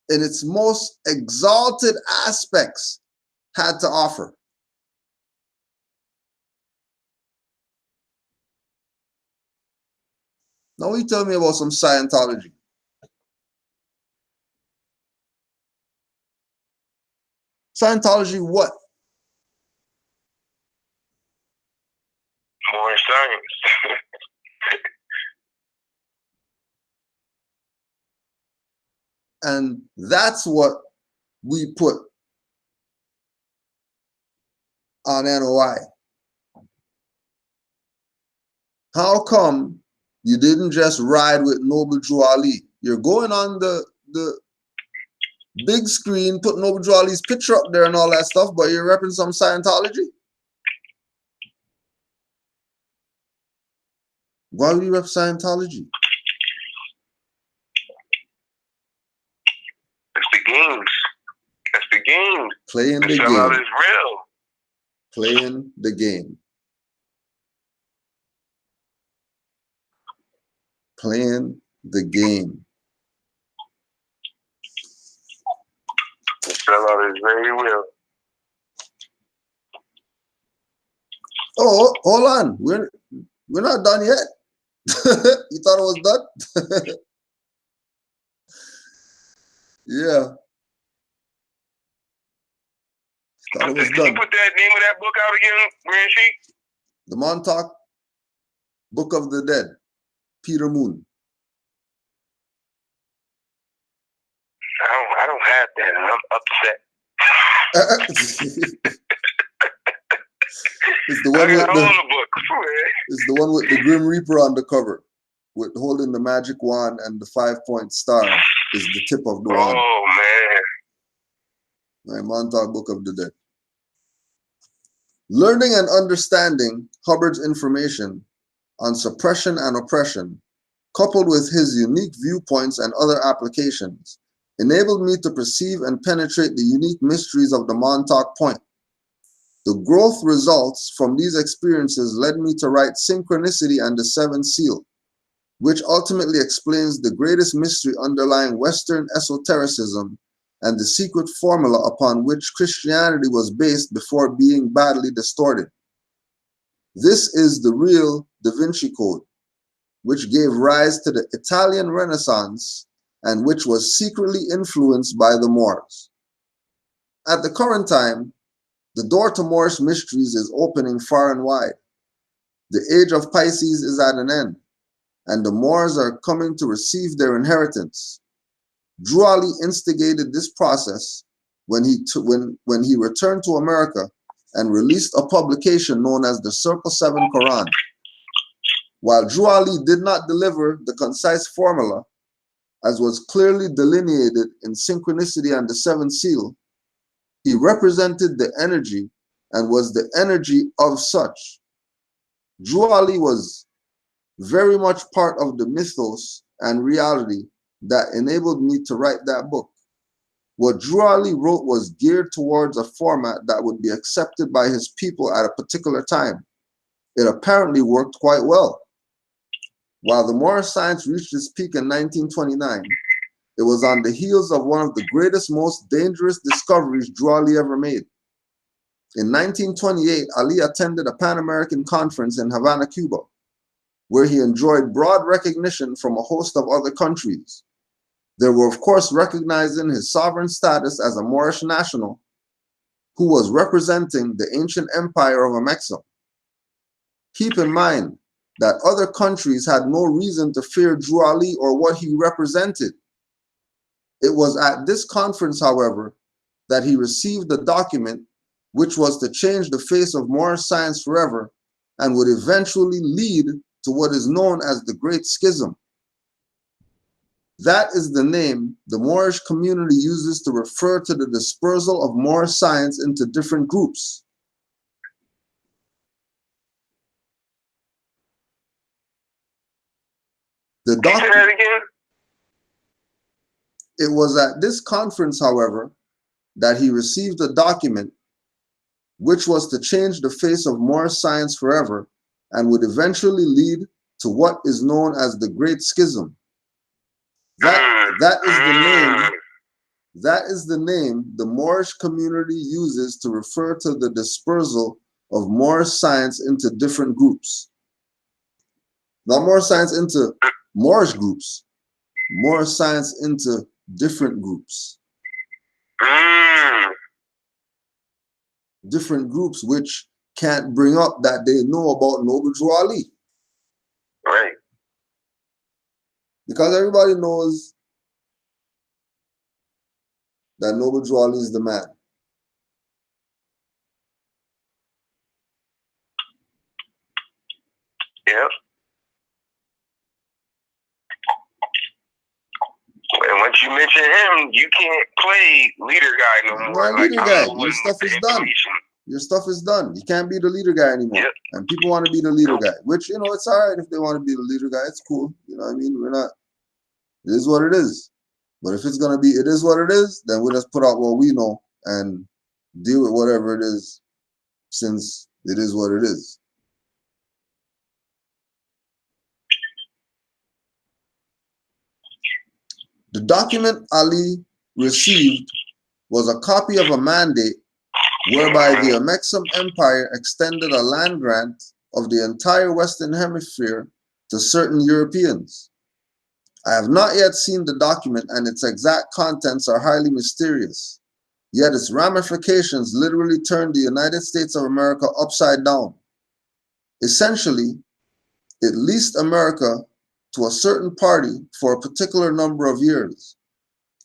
in its most exalted aspects, had to offer. Now you tell me about some Scientology. Scientology what? Moorish science. And that's what we put on NOI. How come you didn't just ride with Noble Drew Ali? You're going on the big screen, put Noble Drew Ali's picture up there and all that stuff, but you're repping some Scientology? Why would you rep Scientology? It's the games. That's the game. Playing the game. Sellout is real. Playing the game. Playing the game. Sellout is very real. Oh, hold on. We're not done yet. You thought it was done? Yeah. Thought it was Did done. you put that name of that book out again, Green Sheet? The Montauk Book of the Dead, Peter Moon. I don't have that, and I'm upset. It's the one it's the one with the Grim Reaper on the cover, with holding the magic wand, and the 5-point star is the tip of the wand. Oh man. My Montauk Book of the Dead. Learning and understanding Hubbard's information on suppression and oppression, coupled with his unique viewpoints and other applications, enabled me to perceive and penetrate the unique mysteries of the Montauk Point. The growth results from these experiences led me to write Synchronicity and the Seventh Seal, which ultimately explains the greatest mystery underlying Western esotericism and the secret formula upon which Christianity was based before being badly distorted. This is the real Da Vinci Code, which gave rise to the Italian Renaissance and which was secretly influenced by the Moors. At the current time, the door to Moorish mysteries is opening far and wide. The age of Pisces is at an end, and the Moors are coming to receive their inheritance. Drew Ali instigated this process when he returned to America and released a publication known as the Circle 7 Quran. While Drew Ali did not deliver the concise formula, as was clearly delineated in Synchronicity and the Seventh Seal, he represented the energy and was the energy of such. Drew Ali was very much part of the mythos and reality that enabled me to write that book. What Drew Ali wrote was geared towards a format that would be accepted by his people at a particular time. It apparently worked quite well. While the Moorish science reached its peak in 1929, it was on the heels of one of the greatest, most dangerous discoveries Drew Ali ever made. In 1928, Ali attended a Pan-American conference in Havana, Cuba, where he enjoyed broad recognition from a host of other countries. They were, of course, recognizing his sovereign status as a Moorish national who was representing the ancient empire of Amexem. Keep in mind that other countries had no reason to fear Drew Ali or what he represented. It was at this conference, however, that he received the document which was to change the face of Moorish science forever and would eventually lead to what is known as the Great Schism. That is the name the Moorish community uses to refer to the dispersal of Moorish science into different groups. The document. It was at this conference, however, that he received a document which was to change the face of Moorish science forever and would eventually lead to what is known as the Great Schism. That is the name the Moorish community uses to refer to the dispersal of Moorish science into different groups. Not Moorish science into Moorish groups, Moorish science into different groups. Different groups which can't bring up that they know about Noble Drew Ali. Right. Because everybody knows that Noble Drew Ali is the man. Yep. And once you mention him, you can't play leader guy no more. Not leader guy. Your stuff is done. Your stuff is done. You can't be the leader guy anymore. Yep. And people want to be the leader guy, which, you know, it's all right if they want to be the leader guy. It's cool. You know what I mean? We're not, it is what it is. But if it's going to be, it is what it is, then we'll just put out what we know and deal with whatever it is, since it is what it is. The document Ali received was a copy of a mandate whereby the Amexem Empire extended a land grant of the entire Western Hemisphere to certain Europeans. I have not yet seen the document, and its exact contents are highly mysterious, yet its ramifications literally turned the United States of America upside down. Essentially, it leased America to a certain party for a particular number of years,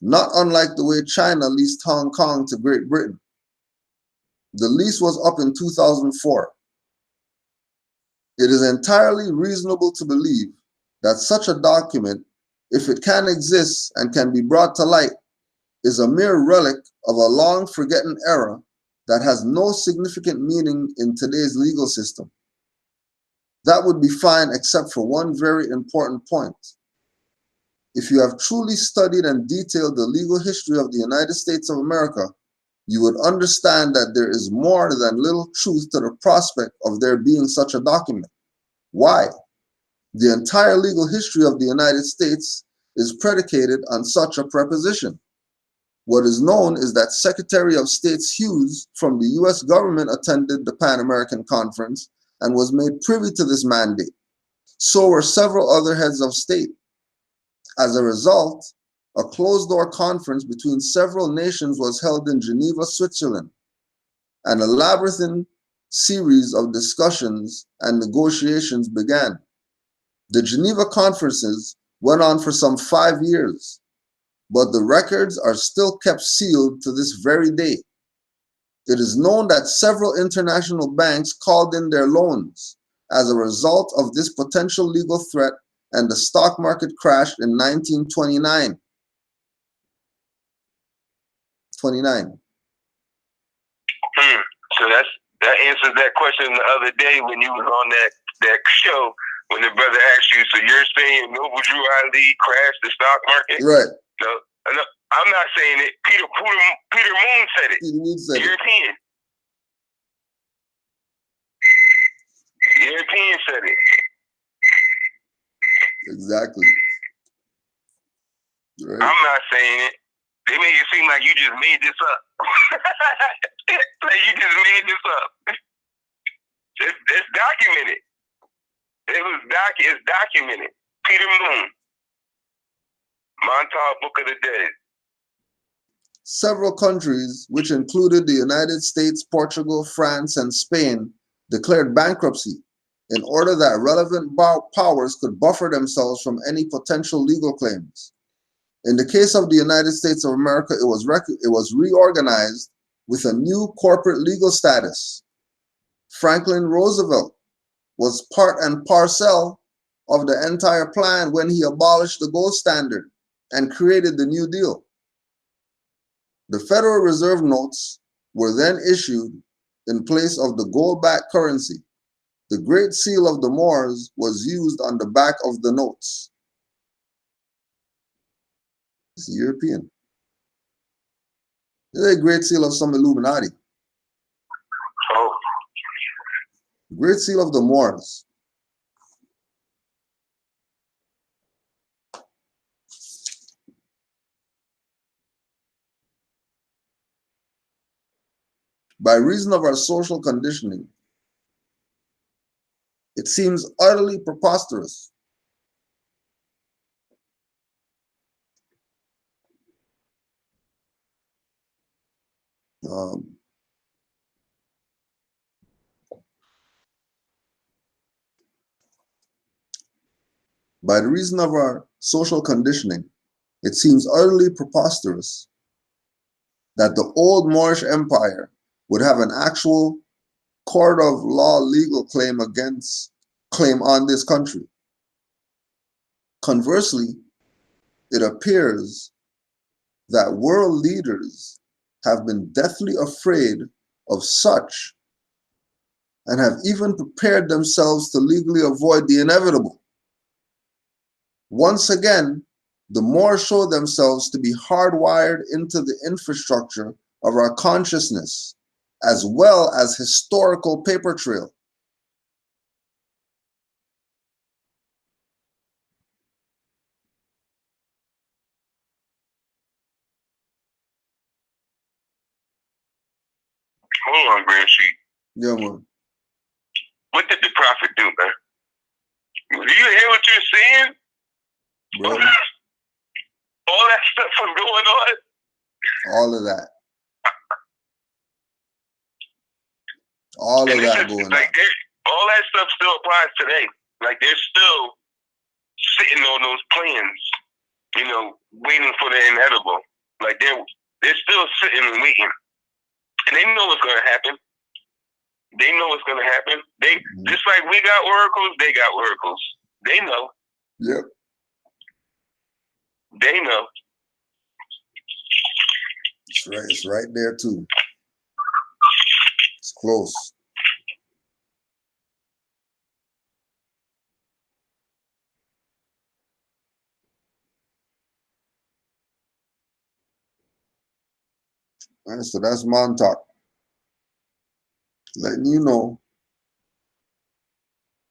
not unlike the way China leased Hong Kong to Great Britain. The lease was up in 2004. It is entirely reasonable to believe that such a document, if it can exist and can be brought to light, is a mere relic of a long forgotten era that has no significant meaning in today's legal system. That would be fine except for one very important point. If you have truly studied and detailed the legal history of the United States of America, you would understand that there is more than little truth to the prospect of there being such a document. Why? The entire legal history of the United States is predicated on such a preposition. What is known is that Secretary of State Hughes from the US government attended the Pan American Conference and was made privy to this mandate. So were several other heads of state. As a result, a closed-door conference between several nations was held in Geneva, Switzerland. An labyrinthine series of discussions and negotiations began. The Geneva conferences went on for some 5 years, but the records are still kept sealed to this very day. It is known that several international banks called in their loans as a result of this potential legal threat, and the stock market crashed in 1929. 29. So that answers that question the other day when you was on that show, when the brother asked you, so you're saying Noble Drew Ali crashed the stock market? Right. No, I'm not saying it. Peter Moon said it. Peter Moon said European. European said it. Exactly. Right. I'm not saying it. They make it seem like you just made this up. Like you just made this up. It's documented. It's documented. Peter Moon. Montauk Book of the Dead. Several countries, which included the United States, Portugal, France, and Spain, declared bankruptcy in order that relevant powers could buffer themselves from any potential legal claims. In the case of the United States of America, it was reorganized with a new corporate legal status. Franklin Roosevelt was part and parcel of the entire plan when he abolished the gold standard and created the New Deal. The Federal Reserve notes were then issued in place of the gold-backed currency. The Great Seal of the Moors was used on the back of the notes. It's European. It's a Great Seal of some Illuminati. Oh. Great Seal of the Moors. By reason of our social conditioning, it seems utterly preposterous by the reason of our social conditioning, it seems utterly preposterous that the old Moorish Empire would have an actual court of law legal claim on this country. Conversely, it appears that world leaders have been deathly afraid of such and have even prepared themselves to legally avoid the inevitable. Once again, the Moors show themselves to be hardwired into the infrastructure of our consciousness, as well as historical paper trail. Hold on, Grand Street. Yeah, man. What did the prophet do, man? Do you hear what you're saying? Bro. All that stuff was going on. All of that. All of that going on. All that stuff still applies today. Like they're still sitting on those plans, you know, waiting for the inevitable. Like they're still sitting and waiting. And they know what's gonna happen. They know what's gonna happen. Just like we got oracles, they got oracles. They know. Yep. They know. It's right there too. It's close. All right, so that's Montauk. Letting you know,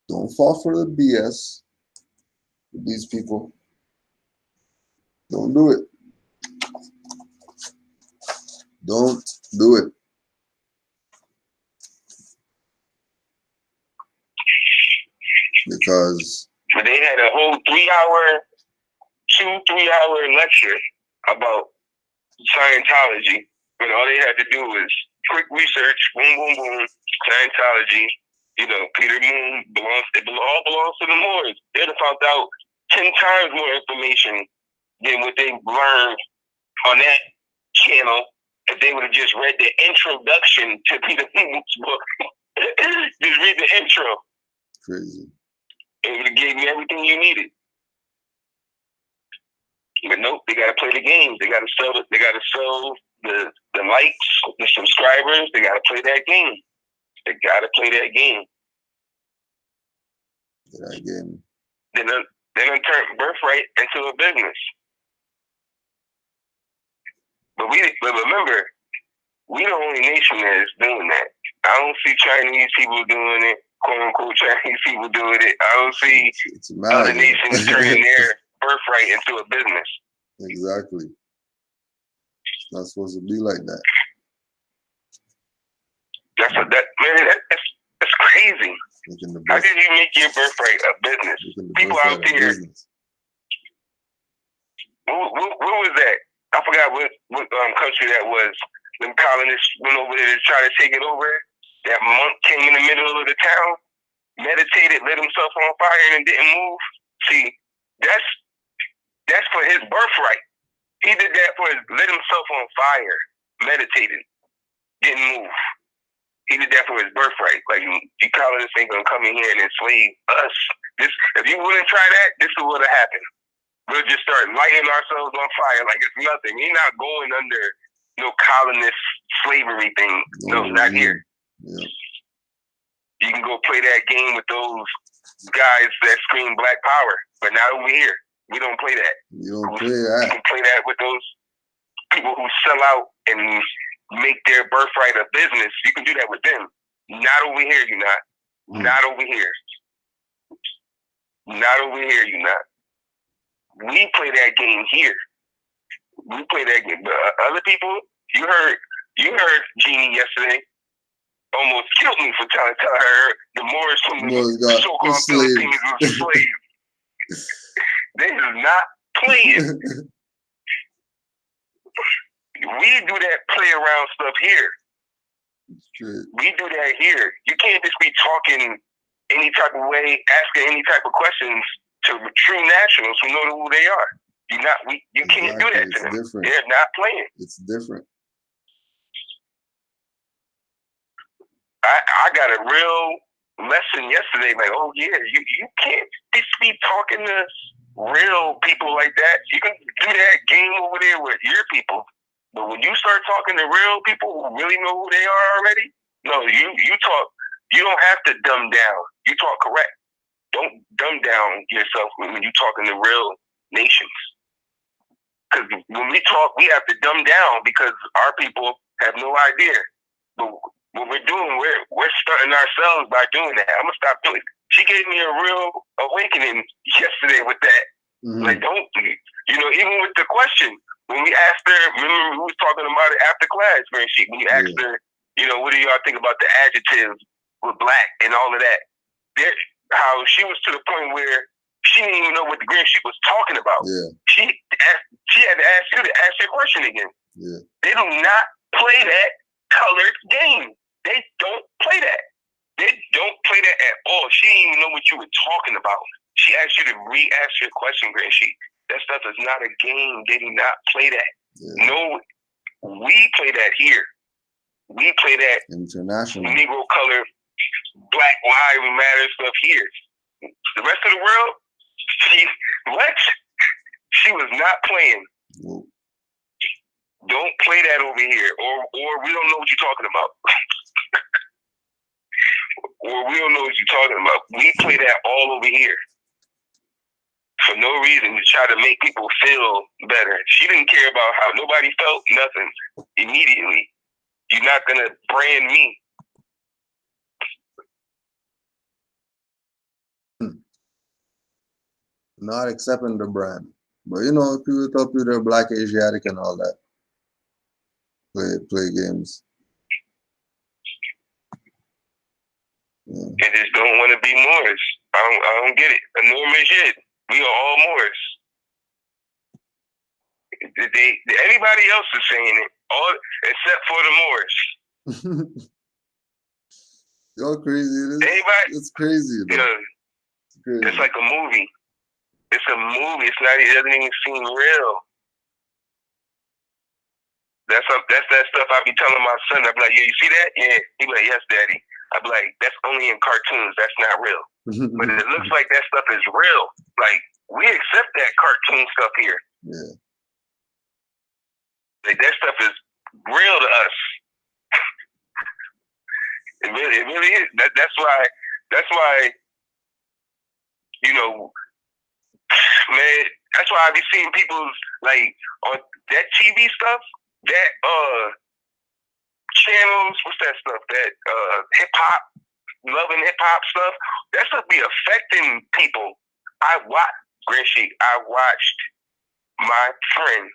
don't fall for the BS with these people. Don't do it. Don't do it. Because they had a whole 3 hour lecture about Scientology, and all they had to do was quick research, boom, boom, boom, Scientology. You know, Peter Moon all belongs to the Moors. They'd have found out 10 times more information than what they learned on that channel if they would have just read the introduction to Peter Moon's book. Just read the intro. Crazy. It would have gave me everything you needed. But nope, they gotta play the games. They gotta sell the likes, the subscribers. They gotta play that game. They gotta play that game. That game. Then turn birthright into a business. But remember, we the only nation that is doing that. I don't see Chinese people doing it, quote unquote Chinese people doing it. I don't see other nations turning their birthright into a business. Exactly. It's not supposed to be like that. That's crazy. How did you make your birthright a business? People out there. What was that? I forgot what country that was. Them colonists went over there to try to take it over. That monk came in the middle of the town, meditated, lit himself on fire, and didn't move. See, that's for his birthright. He did that lit himself on fire, meditated, didn't move. He did that for his birthright. Like, you colonists ain't gonna come in here and enslave us. If you wouldn't try that, this is what would have happened. We'll just start lighting ourselves on fire like it's nothing. You're not going under no colonist slavery thing. No, not here. Yeah. You can go play that game with those guys that scream black power, but not over here. We don't play that. You don't play that. You can play that with those people who sell out and make their birthright a business. You can do that with them. Not over here, you not. Not over here. Not over here, you not. We play that game here. We play that game. But other people, you heard Jeannie yesterday almost killed me for trying to tell her the Moorish from the so-called Philippines was slaves. They is not playing. We do that play around stuff here. We do that here. You can't just be talking any type of way, asking any type of questions to true nationals who know who they are. You can't do that to them. Different. They're not playing. It's different. I got a real lesson yesterday. Like, oh yeah, you can't just be talking to real people like that. You can do that game over there with your people, but when you start talking to real people who really know who they are already, no, you talk. You don't have to dumb down. You talk correct. Don't dumb down yourself when you're talking to real nations. Because when we talk, we have to dumb down because our people have no idea. But what we're doing, we're stunting ourselves by doing that. I'm gonna stop doing it. She gave me a real awakening yesterday with that. Like, don't, even with the question, when we asked her, remember we was talking about it after class, when you asked her, what do y'all think about the adjectives with black and all of that? How she was to the point where she didn't even know what the green sheet was talking about. Yeah. She had to ask you to ask your question again. Yeah. They do not play that colored game. They don't play that. They don't play that at all. She didn't even know what you were talking about. She asked you to re-ask your question, green sheet. That stuff is not a game. They do not play that. Yeah. No, we play that here. We play that international Negro color, Black Lives Matter stuff here. The rest of the world, she was not playing. Nope. Don't play that over here, or we don't know what you're talking about. Or we don't know what you're talking about. We play that all over here for no reason, to try to make people feel better. She didn't care about how nobody felt, nothing. Immediately, you're not gonna brand me. Not accepting the brand, but people talk to they're black, Asiatic, and all that. Play games. Yeah. They just don't want to be Moorish. I don't get it. A Norman shit. We are all Moorish. Anybody else is saying it, all except for the Moorish. You're crazy. It's crazy. It's like a movie. It's a movie. It doesn't even seem real. That's that stuff I be telling my son. I be like, yeah, you see that? Yeah. He be like, yes, daddy. I'd be like, that's only in cartoons. That's not real. But it looks like that stuff is real. Like, we accept that cartoon stuff here. Yeah. Like, that stuff is real to us. It really is. That's why, you know, man, that's why I be seeing people's, like, on that TV stuff, that, channels, what's that stuff? That hip hop, love and hip hop stuff. That stuff be affecting people. I watched my friend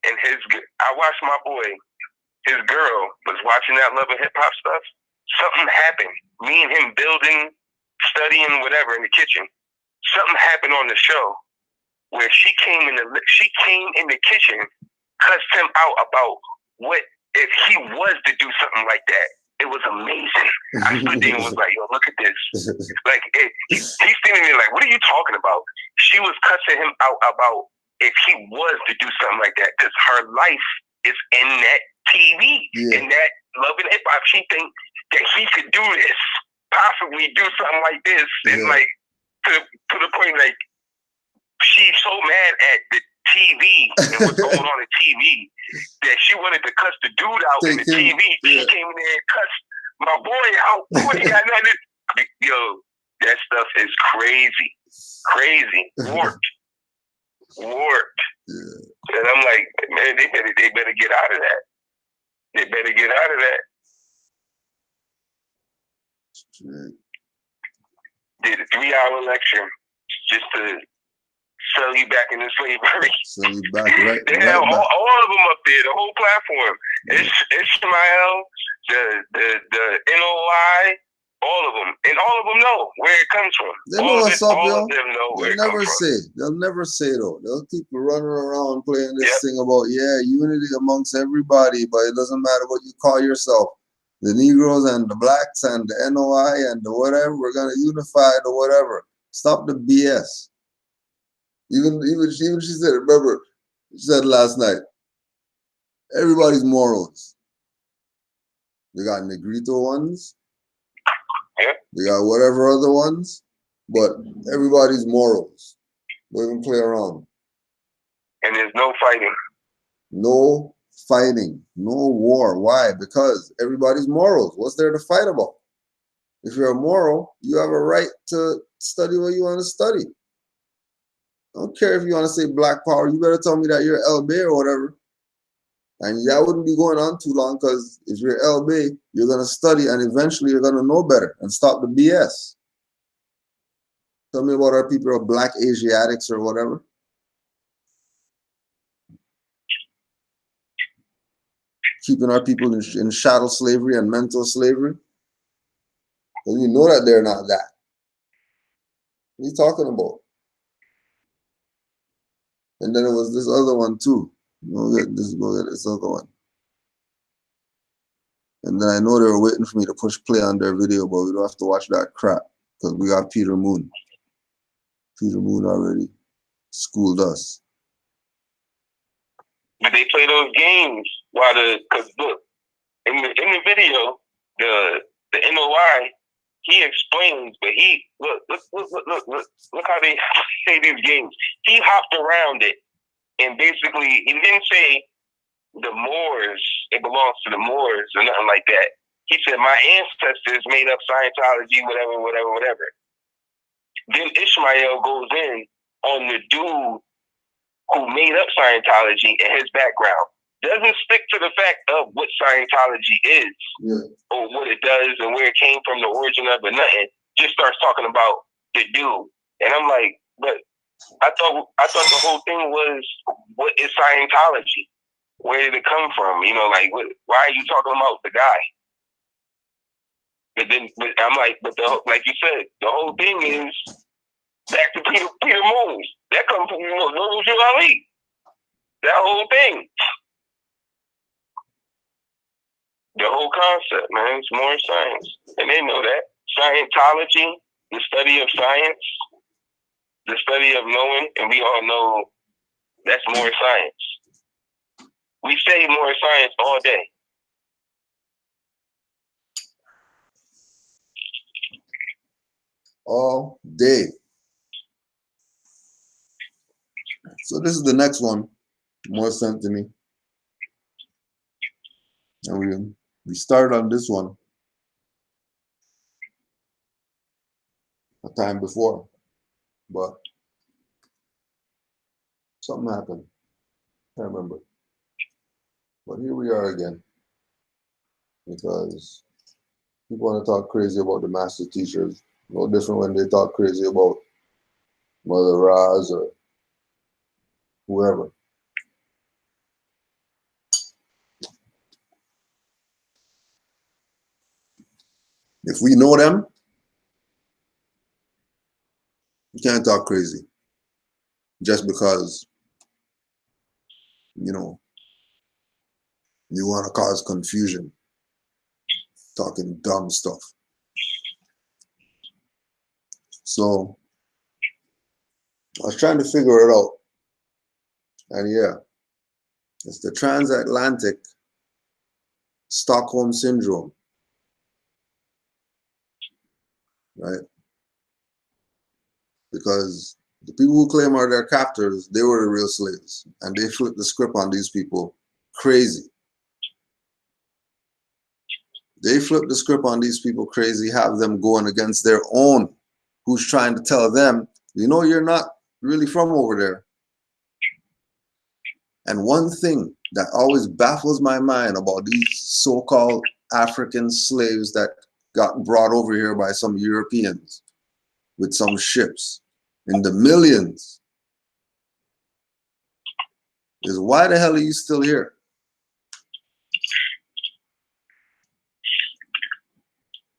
and I watched my boy, his girl was watching that love and hip hop stuff. Something happened. Me and him building, studying, whatever in the kitchen. Something happened on the show where she came in the kitchen, cussed him out about what if he was to do something like that. It was amazing. I stood there and was like, yo, look at this. Like, he's standing there like, what are you talking about? She was cussing him out about if he was to do something like that, because her life is in that TV, in that love and hip hop. She thinks that he could do this, possibly do something like this. And like, to the point, like, she's so mad at the TV and what's going on in TV that she wanted to cuss the dude out in the TV. She came in there and cussed my boy out. Boy, he got nothing. Yo, that stuff is crazy. Crazy. Warped. And I'm like, man, they better get out of that. They better get out of that. Did a 3-hour lecture just to sell you back into slavery. Sell you back, right? They have all of them up there, the whole platform. Ishmael, the NOI, all of them. And all of them know where it comes from. They know what's up, yo. All of them know where it comes from. They'll never say, though. They'll keep running around playing this thing about, unity amongst everybody, but it doesn't matter what you call yourself. The Negroes and the Blacks and the NOI and the whatever, we're going to unify the whatever. Stop the BS. Even she said, remember, she said last night, everybody's morals. They got Negrito ones. They got whatever other ones, but everybody's morals. Don't even play around. And there's no fighting. No fighting. No war. Why? Because everybody's morals. What's there to fight about? If you're moral, you have a right to study what you want to study. I don't care if you want to say black power. You better tell me that you're LB or whatever. And that wouldn't be going on too long, because if you're LB, you're going to study and eventually you're going to know better and stop the BS. Tell me about our people, or black Asiatics or whatever. Keeping our people in chattel slavery and mental slavery. Well, you know that they're not that. What are you talking about? And then it was this other one too. Go get this other one. And then I know they were waiting for me to push play on their video, but we don't have to watch that crap because we got Peter Moon. Peter Moon already schooled us. But they play those games because look, in the video, the NOI, he explains, but look how they say these games. He hopped around it, and basically he didn't say the Moors, it belongs to the Moors or nothing like that. He said my ancestors made up Scientology, whatever. Then Ishmael goes in on the dude who made up Scientology and his background. Doesn't stick to the fact of what Scientology is or what it does and where it came from, the origin of it, nothing. Just starts talking about the dude. And I'm like, but I thought the whole thing was, what is Scientology? Where did it come from? You know, like, why are you talking about the guy? But I'm like, like you said, the whole thing is back to Peter Moon. That comes from Noble Ali. That whole thing. The whole concept, man, it's more science. And they know that. Scientology, the study of science, the study of knowing, and we all know that's more science. We say more science all day. all day. So this is the next one, more sent to me. And we started on this one a time before, but something happened. Can't remember. But here we are again, because people want to talk crazy about the master teachers. No different when they talk crazy about Mother Raz or whoever. If we know them, you can't talk crazy just because, you know, you want to cause confusion, talking dumb stuff. So I was trying to figure it out. And yeah, it's the transatlantic Stockholm syndrome, right? Because the people who claim are their captors, they were the real slaves. And they flipped the script on these people crazy. They flipped the script on these people crazy, have them going against their own, who's trying to tell them, you know, you're not really from over there. And one thing that always baffles my mind about these so-called African slaves that got brought over here by some Europeans with some ships in the millions is, why the hell are you still here?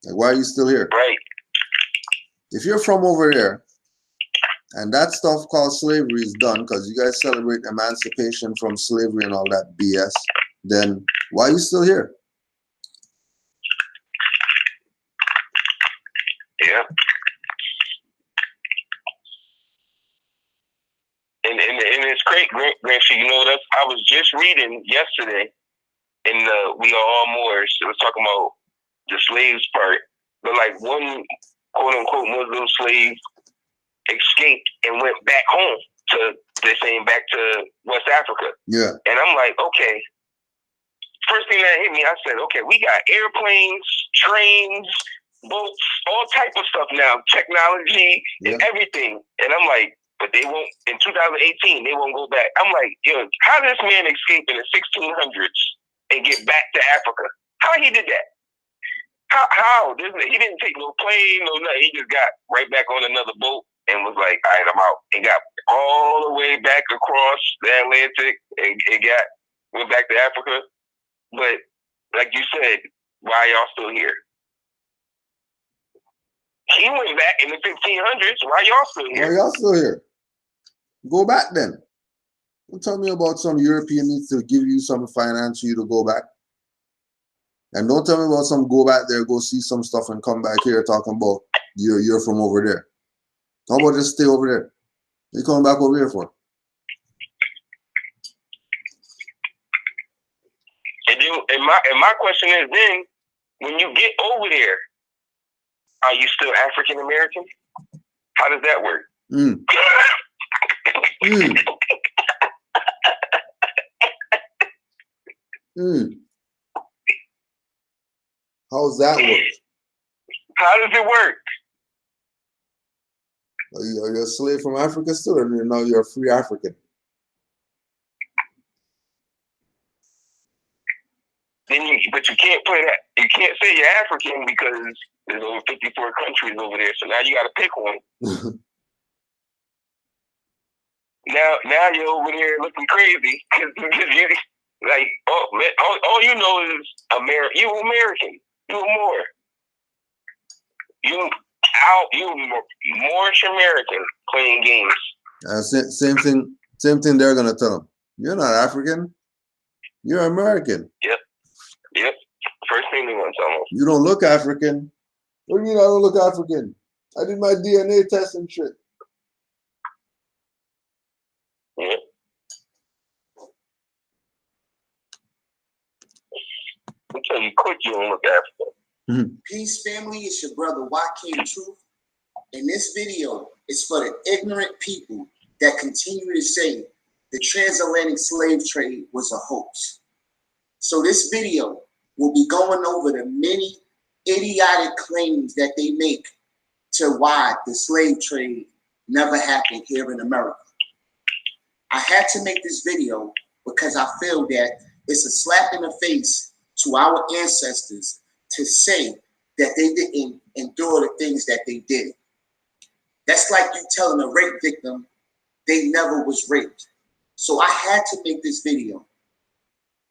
Like, why are you still here? Right. If you're from over there and that stuff called slavery is done because you guys celebrate emancipation from slavery and all that BS, then why are you still here? Yeah. And it's great, Grancy. You know what? I was just reading yesterday in the We Are All Moorish. It was talking about the slaves part, but like one quote unquote Muslim slave escaped and went back home to, they're saying, back to West Africa. Yeah. And I'm like, okay. First thing that hit me, I said, okay, we got airplanes, trains, boats, all type of stuff now, technology and everything. And I'm like, but they won't, in 2018, they won't go back. I'm like, yo, how did this man escape in the 1600s and get back to Africa? How he did that? How? He didn't take no plane, no nothing. He just got right back on another boat and was like, all right, I'm out. And got all the way back across the Atlantic and went back to Africa. But like you said, why y'all still here? He went back in the 1500s. Why y'all still here? Why y'all still here? Go back then. Don't tell me about some European needs to give you some finance for you to go back. And don't tell me about some go back there, go see some stuff and come back here talking about you're from over there. How about just stay over there? You coming back over here for? And my question is then, when you get over there, are you still African American? How does that work? How's that work? How does it work? Are you a slave from Africa still, or now you're a free African? But you can't play that. You can't say you're African because there's over 54 countries over there. So now you got to pick one. Now you're over there looking crazy because you like, oh man, all you know is you American. You more. You Moorish American playing games. Same thing they're gonna tell them. You're not African. You're American. Yep. First thing they want to tell them. You don't look African. What do you mean I don't look African? I did my DNA test and shit. Yep. I'll tell you quick, you don't look African. Peace, family. It's your brother Joaquin Truth. And this video is for the ignorant people that continue to say the transatlantic slave trade was a hoax. So this video will be going over the many idiotic claims that they make to why the slave trade never happened here in America. I had to make this video because I feel that it's a slap in the face to our ancestors to say that they didn't endure the things that they did. That's like you telling a rape victim they never was raped. So I had to make this video,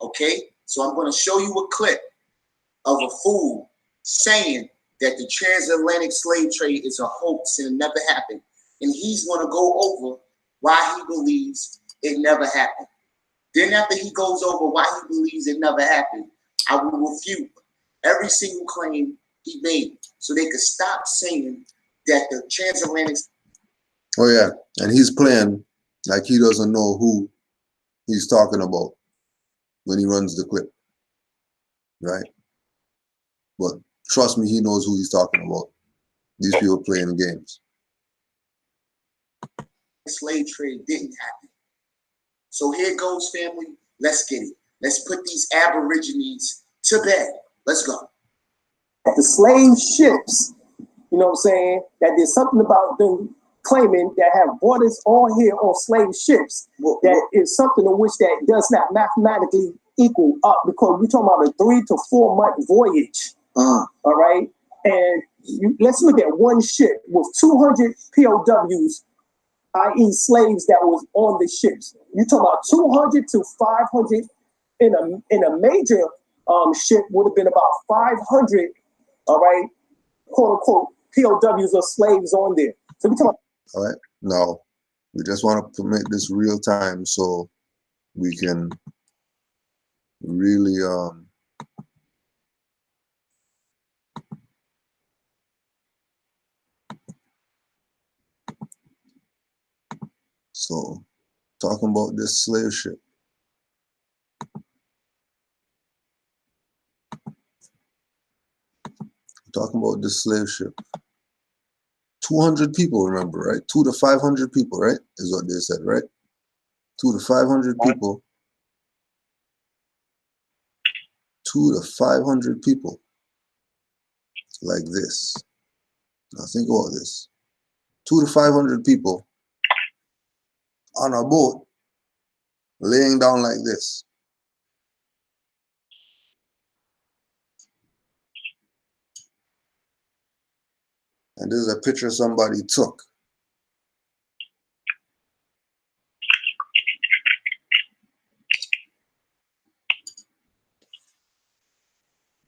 okay? So I'm gonna show you a clip of a fool saying that the transatlantic slave trade is a hoax and it never happened. And he's gonna go over why he believes it never happened. Then after he goes over why he believes it never happened, I will refute every single claim he made so they could stop saying that the transatlantic... Oh yeah, and he's playing like he doesn't know who he's talking about when he runs the clip, right? But trust me, he knows who he's talking about. These people playing games. Slave trade didn't happen. So here goes, family. Let's get it. Let's put these aborigines to bed. Let's go. The slave ships, you know what I'm saying, that there's something about them claiming that have brought us all here on slave ships that is something in which that does not mathematically equal up, because we're talking about a 3 to 4 month voyage. All right. And let's look at one ship with 200 POWs, i.e. slaves that was on the ships. You're talking about 200 to 500 in a major ship would have been about 500, all right, quote unquote, POWs or slaves on there. So we're talking about... All right. Now, we just want to make this real time so we can really so talking about this slave ship. Talking about this slave ship. 200 people, remember, right? 200 to 500 people, right? Is what they said, right? 200 to 500 people. 200 to 500 people. Like this. Now think about this. 200 to 500 people on a boat laying down like this. And this is a picture somebody took.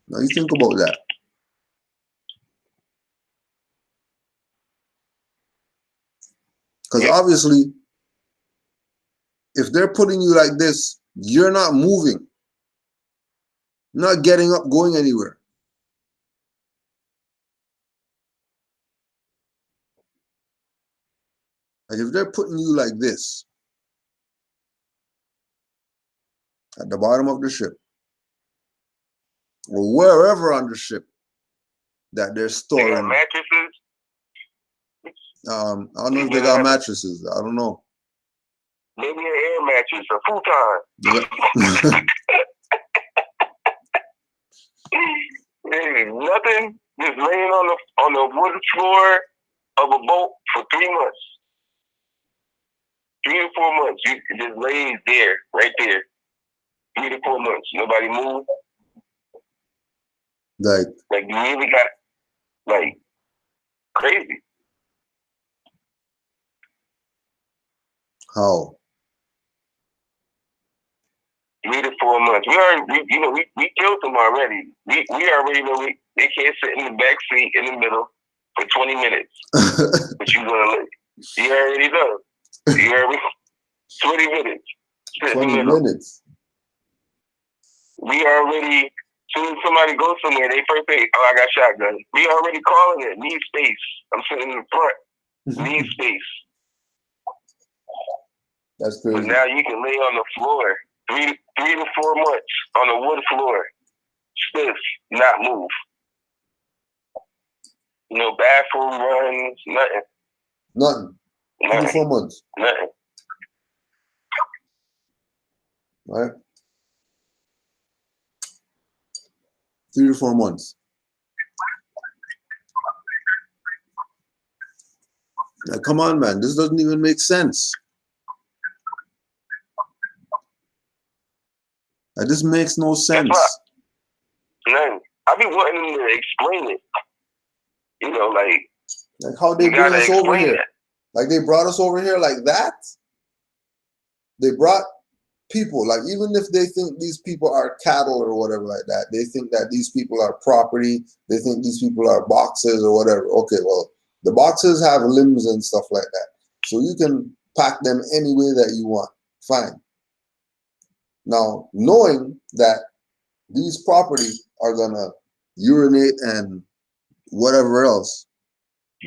Now you think about that. Because obviously, if they're putting you like this, you're not moving. You're not getting up, going anywhere. Like if they're putting you like this, at the bottom of the ship, or wherever on the ship that they're storing. They got mattresses? I don't know if they got mattresses. I don't know. Maybe an air mattress, a futon. There's nothing, just laying on the wooden floor of a boat for 3 months. 3 to 4 months. You just lays there, right there. 3 to 4 months. Nobody move. Like you really got, like, crazy. How? 3 to 4 months. We killed them already. We already know they can't sit in the back seat in the middle for 20 minutes. But you gonna look. You already know. You already 20 minutes. 20 minutes. We already, as soon as somebody goes somewhere, they first say, "Oh, I got shotgun." We already calling it. Need space. I'm sitting in the front. Need space. That's crazy. But now you can lay on the floor 3 to 4 months on a wood floor, stiff, not move. No bathroom runs, nothing. Nothing. 3 to 4 months. Nothing. Right? 3 to 4 months. Now, come on, man. This doesn't even make sense. This makes no sense. None. I be wanting them to explain it. You know, like how they bring us over here. Like they brought us over here like that. They brought people, like even if they think these people are cattle or whatever like that, they think that these people are property, they think these people are boxes or whatever. Okay, well, the boxes have limbs and stuff like that. So you can pack them any way that you want. Fine. Now, knowing that these property are gonna urinate and whatever else,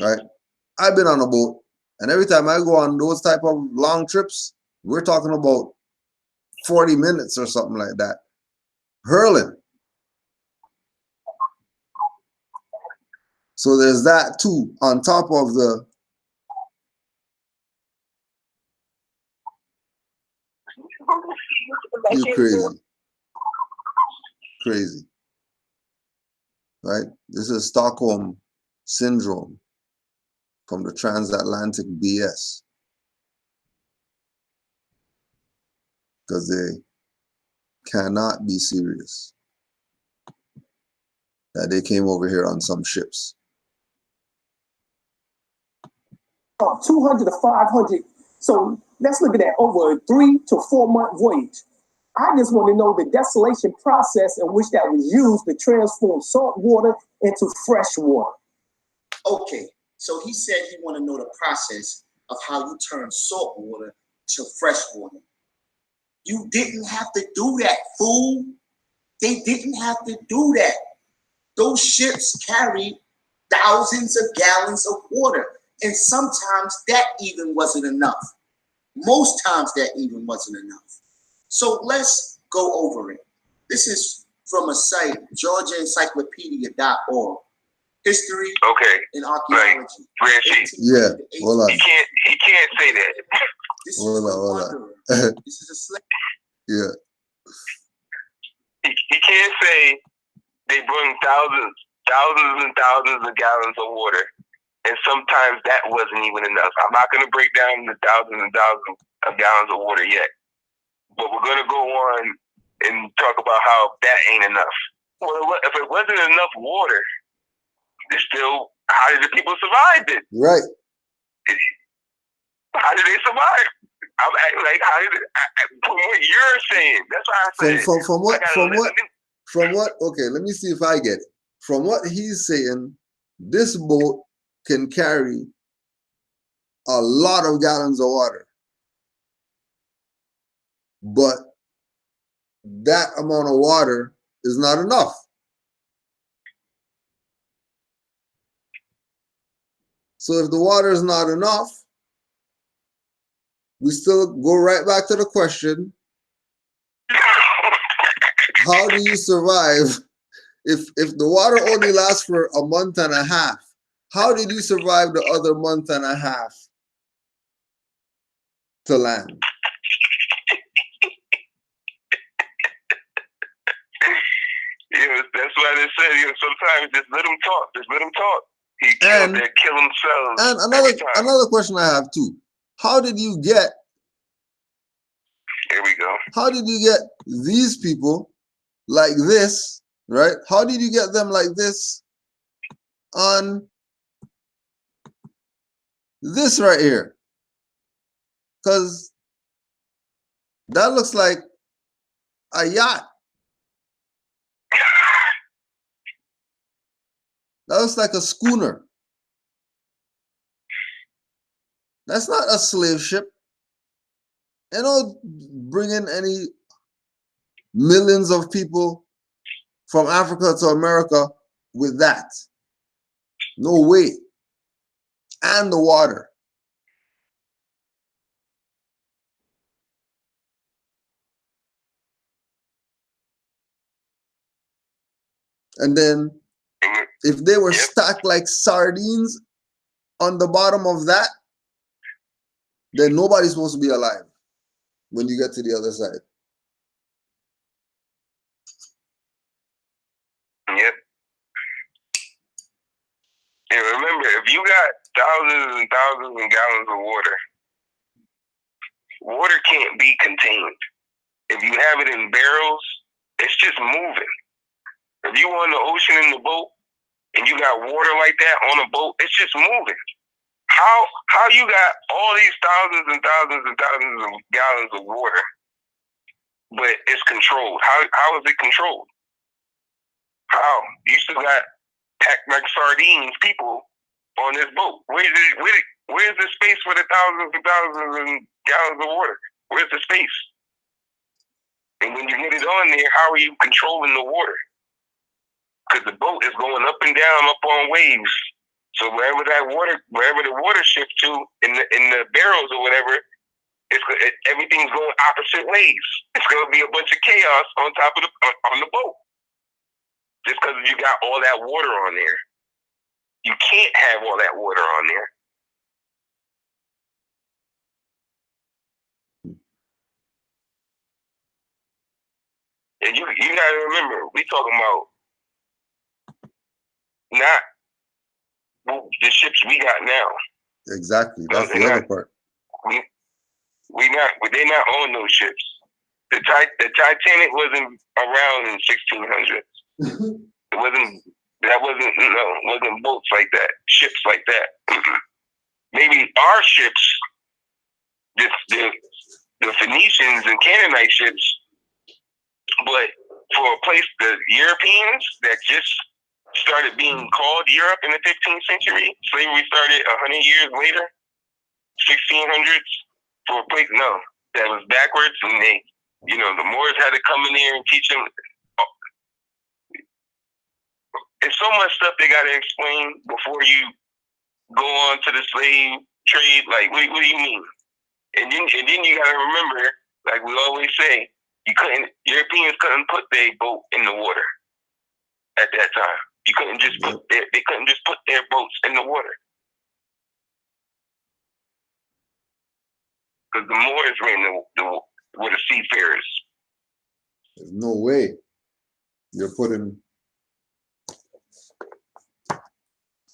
right? I've been on a boat, and every time I go on those type of long trips, we're talking about 40 minutes or something like that. Hurling. So there's that too, on top of the you're crazy. Crazy. Right? This is Stockholm syndrome from the transatlantic BS. Because they cannot be serious that they came over here on some ships. 200 to 500. So let's look at that over a 3 to 4 month voyage. I just want to know the desolation process in which that was used to transform salt water into fresh water. Okay, so he said he want to know the process of how you turn salt water to fresh water. You didn't have to do that, fool. They didn't have to do that. Those ships carried thousands of gallons of water, and sometimes that even wasn't enough. Most times that even wasn't enough. So let's go over it. This is from a site, GeorgiaEncyclopedia.org. History and archaeology. Yeah, hold on. He can't say that. This hold on. This is a slave. Yeah. He can't say they bring thousands and thousands of gallons of water, and sometimes that wasn't even enough. I'm not going to break down the thousands and thousands of gallons of water yet, but we're going to go on and talk about how that ain't enough. Well, if it wasn't enough water, how did the people survive it? Right. How did they survive? I'm like, how did it, from what you're saying? That's why I said. From what? Okay, let me see if I get it. From what he's saying, this boat can carry a lot of gallons of water, but that amount of water is not enough. So if the water is not enough, we still go right back to the question, how do you survive if the water only lasts for a month and a half? How did you survive the other month and a half to land? Yeah, that's why they said, sometimes just let them talk. Just let them talk. They kill themselves. And another question I have too. How did you get? Here we go. How did you get these people like this, right? How did you get them like this on this right here? Because that looks like a yacht. That looks like a schooner. That's not a slave ship. You know, bringing any millions of people from Africa to America with that. No way. And the water. And then If they were stacked like sardines on the bottom of that, then nobody's supposed to be alive when you get to the other side. Yep. And remember, if you got thousands and thousands of gallons of water, water can't be contained. If you have it in barrels, it's just moving. If you on the ocean in the boat and you got water like that on a boat, it's just moving. How you got all these thousands and thousands and thousands of gallons of water, but it's controlled? How is it controlled? How? You still got packed like sardines people on this boat. Where's the space for the thousands and thousands of gallons of water? Where's the space? And when you get it on there, how are you controlling the water? Because the boat is going up and down, up on waves. So wherever the water shifts to in the barrels or whatever, everything's going opposite ways. It's going to be a bunch of chaos on top of on the boat, just because you got all that water on there. You can't have all that water on there. And you gotta remember, we talking about not the ships we got now. Exactly. That's the other part. They're not on those ships. The Titanic wasn't around in 1600s. It wasn't boats like that, ships like that. Maybe our ships, the Phoenicians and Canaanite ships, but for a place, the Europeans that just started being called Europe in the 15th century, slavery started 100 years later, 1600s, for a place, no, that was backwards, and the Moors had to come in there and teach them. There's so much stuff they got to explain before you go on to the slave trade. Like, what do you mean? And then you got to remember, like we always say, Europeans couldn't put their boat in the water at that time. You couldn't just they couldn't just put their boats in the water. Because the Moors were the seafarers. There's no way you're putting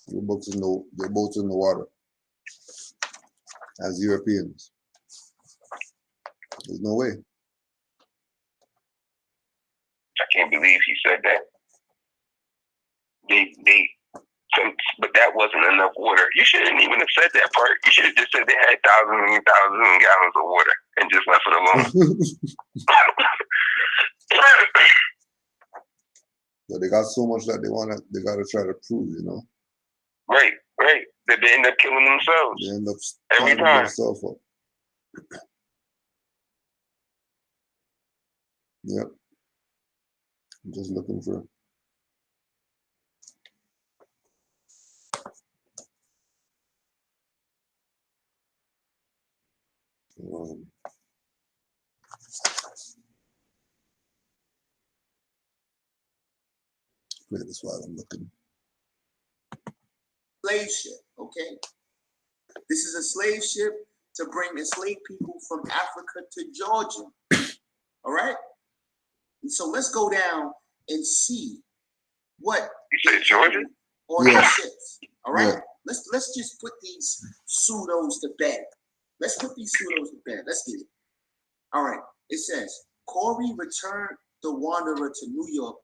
your boats in the water as Europeans. There's no way. I can't believe he said that. But that wasn't enough water. You shouldn't even have said that part. You should have just said they had thousands and thousands of gallons of water and just left it alone. But they got so much that they gotta try to prove, Right. That they end up killing themselves. They end up every time. Themselves up. Yep. I'm just looking for. Play this while I'm looking. Slave ship, okay? This is a slave ship to bring enslaved people from Africa to Georgia. All right? And so let's go down and see what you said Georgia on the ships. All right? Yeah. Let's just put these pseudos to bed. Let's put these pseudos to bed. Let's get it. All right. It says Corey returned the Wanderer to New York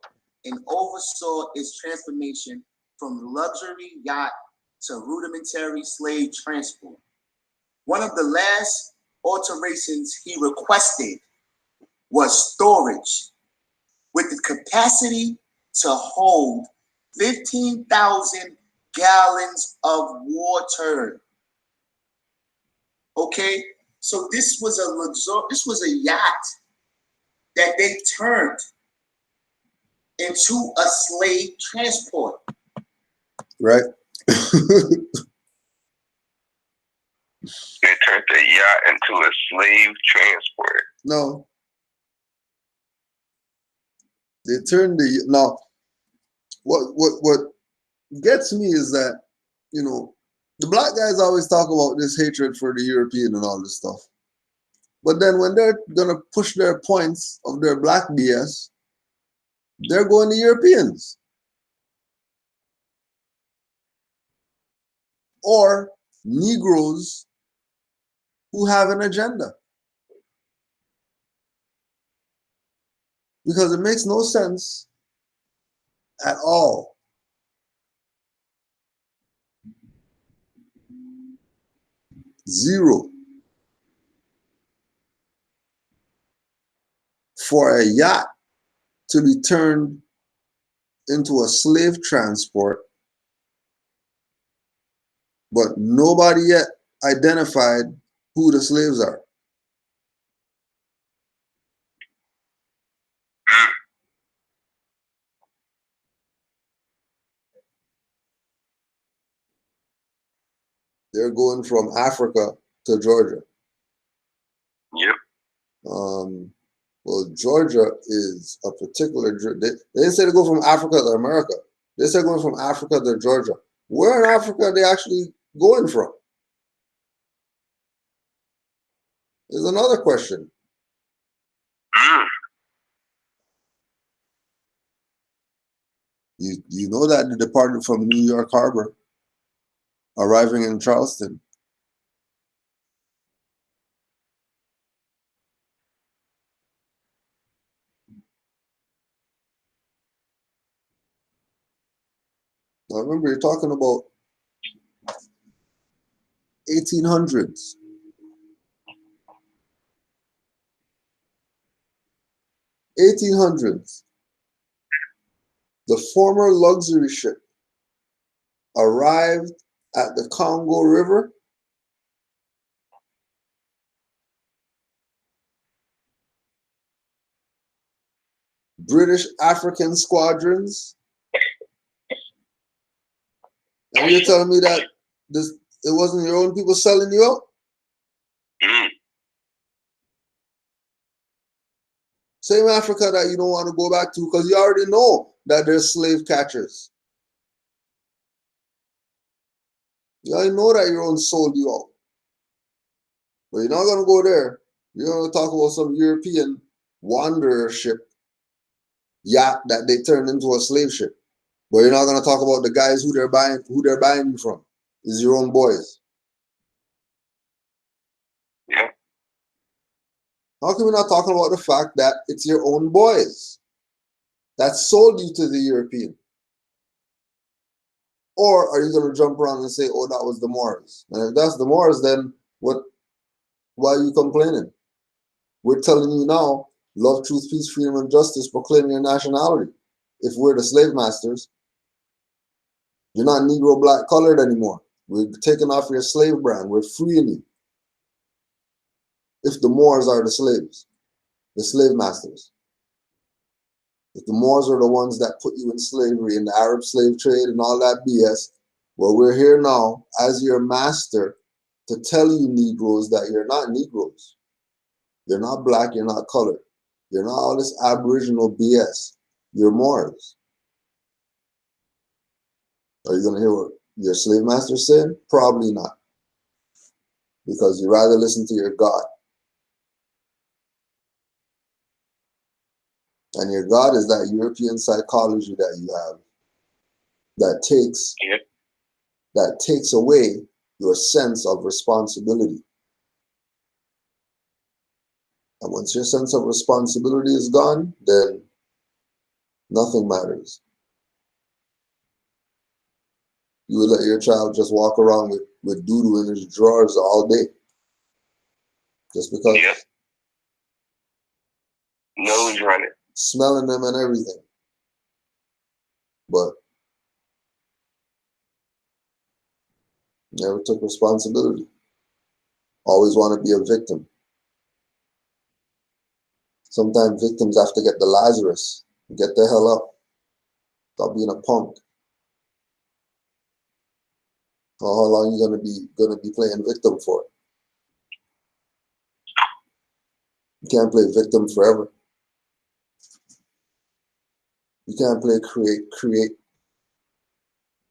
and oversaw its transformation from luxury yacht to rudimentary slave transport. One of the last alterations he requested was storage with the capacity to hold 15,000 gallons of water. Okay, so this was a yacht that they turned into a slave transport. Right. They turned the yacht into a slave transport. No. They turned now what gets me is that, you know, the black guys always talk about this hatred for the European and all this stuff. But then when they're gonna push their points of their black BS, they're going to Europeans. Or Negroes who have an agenda. Because it makes no sense at all. Zero. For a yacht to be turned into a slave transport, but nobody yet identified who the slaves are. They're going from Africa to Georgia. Yep. Well, Georgia is a particular. They didn't say to go from Africa to America. They said going from Africa to Georgia. Where in Africa are they actually going from? There's another question. You know that they departed from New York Harbor, arriving in Charleston. Now remember, you're talking about 1800s. 1800s. The former luxury ship arrived at the Congo River. British African squadrons. And you're telling me that it wasn't your own people selling you out? Same Africa that you don't want to go back to because you already know that there's slave catchers. You already know that your own sold you out. But you're not going to go there. You're going to talk about some European wanderer ship yacht that they turned into a slave ship. But you're not going to talk about the guys who they're buying you from. It's your own boys. Yeah. How come we're not talking about the fact that it's your own boys that sold you to the European? Or are you going to jump around and say, oh, that was the Moors? And if that's the Moors, then why are you complaining? We're telling you now, love, truth, peace, freedom, and justice, proclaim your nationality. If we're the slave masters, you're not Negro, black, colored anymore. We're taking off your slave brand. We're freeing you. If the Moors are the slaves, the slave masters. If the Moors are the ones that put you in slavery, in the Arab slave trade and all that BS, well, we're here now as your master to tell you Negroes that you're not Negroes. You're not black, you're not colored. You're not all this Aboriginal BS. You're Moors. Are you going to hear what your slave master said? Probably not. Because you rather listen to your God. And your God is that European psychology that you have that takes away your sense of responsibility. And once your sense of responsibility is gone, then nothing matters. You would let your child just walk around with doo-doo in his drawers all day. Just because. Yeah. Nose running. Smelling them and everything. But never took responsibility. Always want to be a victim. Sometimes victims have to get the Lazarus. Get the hell up. Stop being a punk. How long are you gonna be playing victim for? You can't play victim forever. You can't play create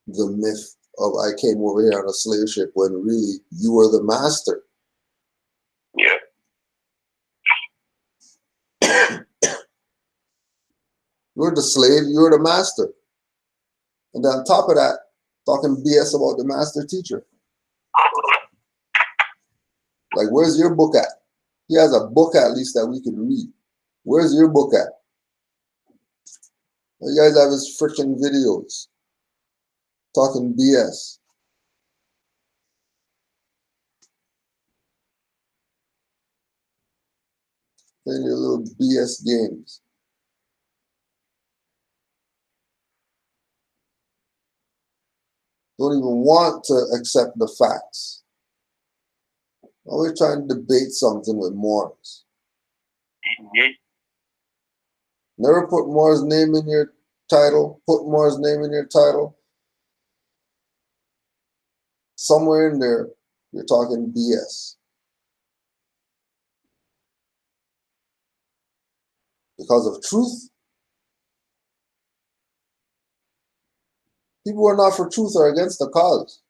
the myth of I came over here on a slave ship when really you were the master. Yeah. You're the slave, you're the master. And then on top of that, talking BS about the master teacher. Like, where's your book at? He has a book at least that we can read. Where's your book at? You guys have his freaking videos talking BS. Playing your little BS games. Don't even want to accept the facts. Always trying to debate something with Moors. Never put Moor's name in your title. Put Moor's name in your title. Somewhere in there, you're talking BS. Because of truth. People who are not for truth are against the cause.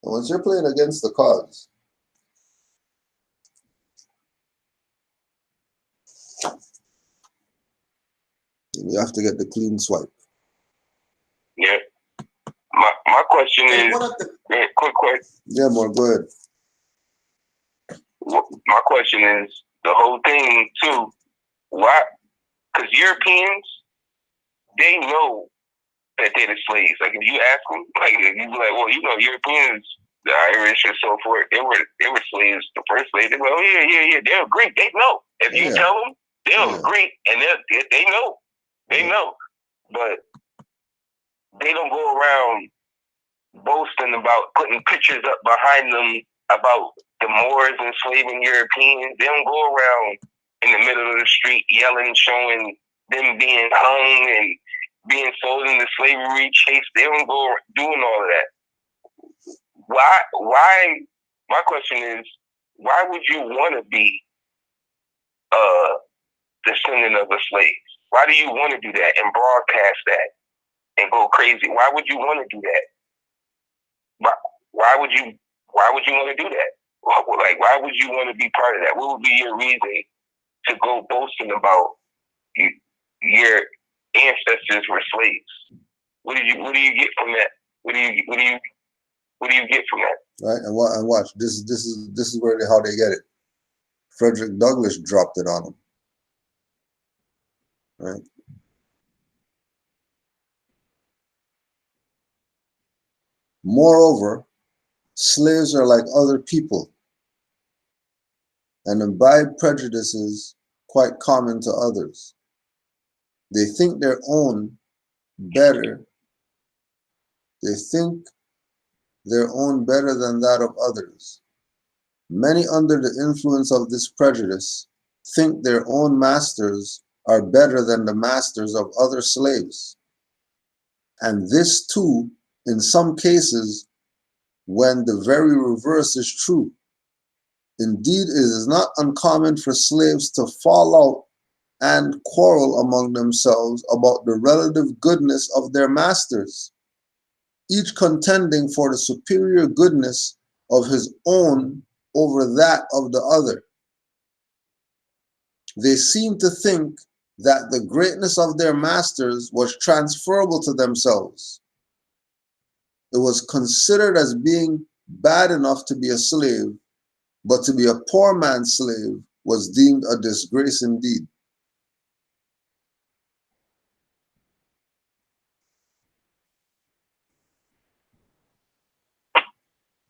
And once you're playing against the cause, you have to get the clean swipe. Yeah. My question is, quick question. Yeah, more go ahead. My question is, the whole thing too, why? Because Europeans, they know that they're the slaves. Like, if you ask them, like, if you be like, well, you know, Europeans, the Irish and so forth, they were slaves, the first slaves. They go, oh, yeah, they'll agree. They know. If you tell them, they'll agree, and they know. They know. But they don't go around boasting about putting pictures up behind them about the Moors enslaving Europeans. They don't go around in the middle of the street yelling, showing them being hung and being sold into slavery, chased. They don't go doing all of that. Why? My question is, why would you want to be descendant of a slave? Why do you want to do that and broadcast that and go crazy? Why would you want to do that? Why would you want to do that? Like, why would you want to be part of that? What would be your reason to go boasting about your ancestors were slaves? What do you get from that? What do you get from that? Right, and watch. This is where how they get it. Frederick Douglass dropped it on them. Right. Moreover, slaves are like other people and imbibe prejudices quite common to others. They think their own better. They think their own better than that of others. Many under the influence of this prejudice think their own masters are better than the masters of other slaves. And this too, in some cases, when the very reverse is true. Indeed, it is not uncommon for slaves to fall out and quarrel among themselves about the relative goodness of their masters, each contending for the superior goodness of his own over that of the other. They seem to think that the greatness of their masters was transferable to themselves. It was considered as being bad enough to be a slave, but to be a poor man's slave was deemed a disgrace indeed.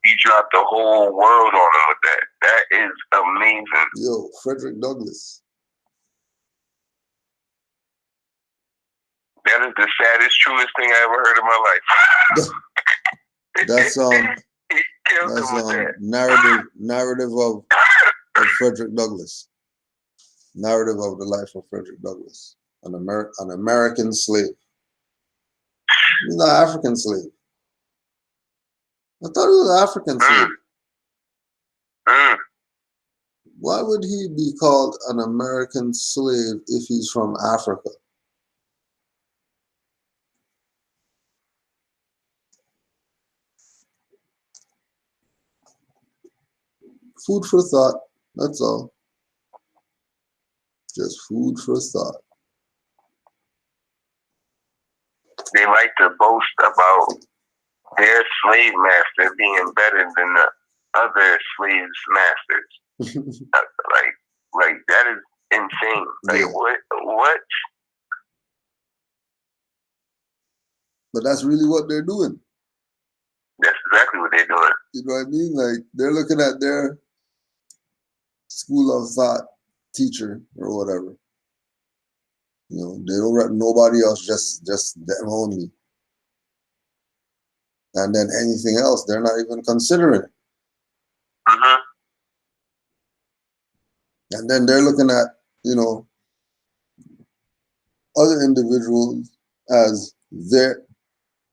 You dropped the whole world on him with that. That is amazing. Yo, Frederick Douglass. That is the saddest, truest thing I ever heard in my life. That's narrative of Frederick Douglass. Narrative of the life of Frederick Douglass, an American slave. He's not an African slave. I thought he was an African slave. Why would he be called an American slave if he's from Africa? Food for thought, that's all. Just food for thought. They like to boast about their slave master being better than the other slaves' masters. like that is insane. Like, yeah. What? But that's really what they're doing. That's exactly what they're doing. You know what I mean? Like, they're looking at their school of thought teacher or whatever. You know, they don't rep nobody else, just them only. And then anything else, they're not even considering it. Mm-hmm. And then they're looking at, you know, other individuals as their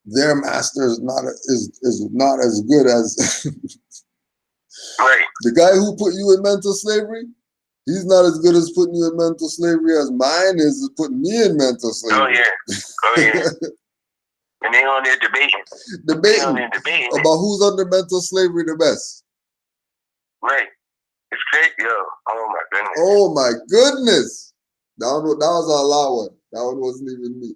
master is not as good as right. The guy who put you in mental slavery. He's not as good as putting you in mental slavery as mine is putting me in mental slavery. Oh yeah. And they on there debating about who's under mental slavery the best. Right. It's crazy, yo. Oh my goodness. Oh my goodness. That was Allah one. That one wasn't even me.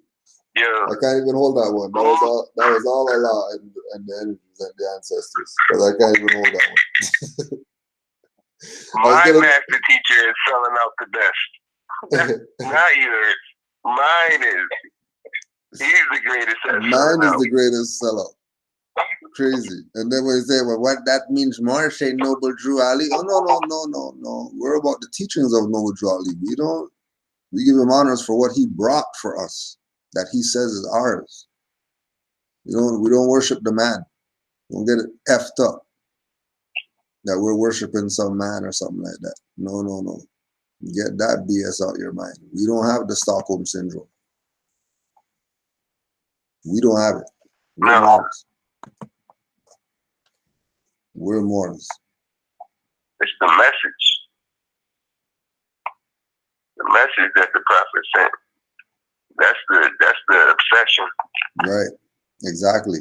Yeah. I can't even hold that one. That was all Allah and the energies and the ancestors. Because I can't even hold that one. My master teacher is selling out the best. Not yours. Mine is. He's the greatest at Mine is the greatest sellout. Crazy. And then when you say, well, what that means, Moorish ain't Noble Drew Ali. Oh, no. We're about the teachings of Noble Drew Ali. We give him honors for what he brought for us, that he says is ours. We don't worship the man. Don't get it effed up that we're worshiping some man or something like that. No. Get that BS out your mind. We don't have the Stockholm syndrome. We don't have it. We're Moors. We're Moors. It's the message. The message that the prophet sent. That's the obsession. Right. Exactly.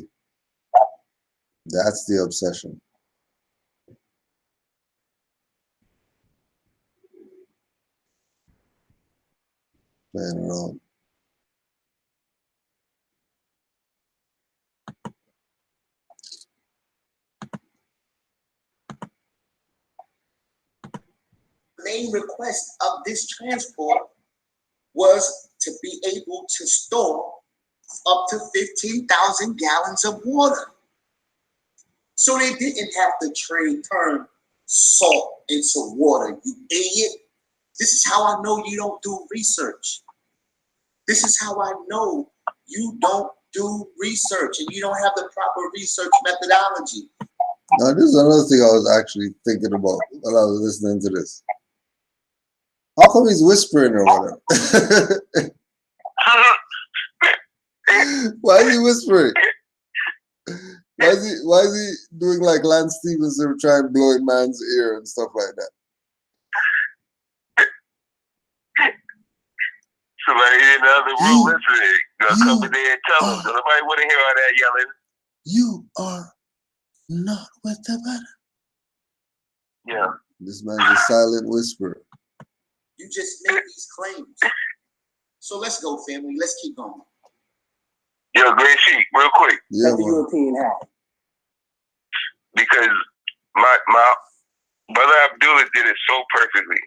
That's the obsession. Playing around. The main request of this transport was to be able to store up to 15,000 gallons of water. So they didn't have to turn salt into water, you idiot. This is how I know you don't do research. This is how I know you don't do research and you don't have the proper research methodology. Now, this is another thing I was actually thinking about while I was listening to this. How come he's whispering or whatever? Why is he whispering? Why is he doing like Lance Stevenson trying to blow in man's ear and stuff like that? Somebody in the other room listening. Come in there and tell them. So nobody want to hear all that yelling. You are not with the better. Yeah. This man's a silent whisperer. You just make these claims. So let's go, family. Let's keep going. Yo, Great Sheik, real quick. Yeah, the European hat. Because my brother Abdullah did it so perfectly.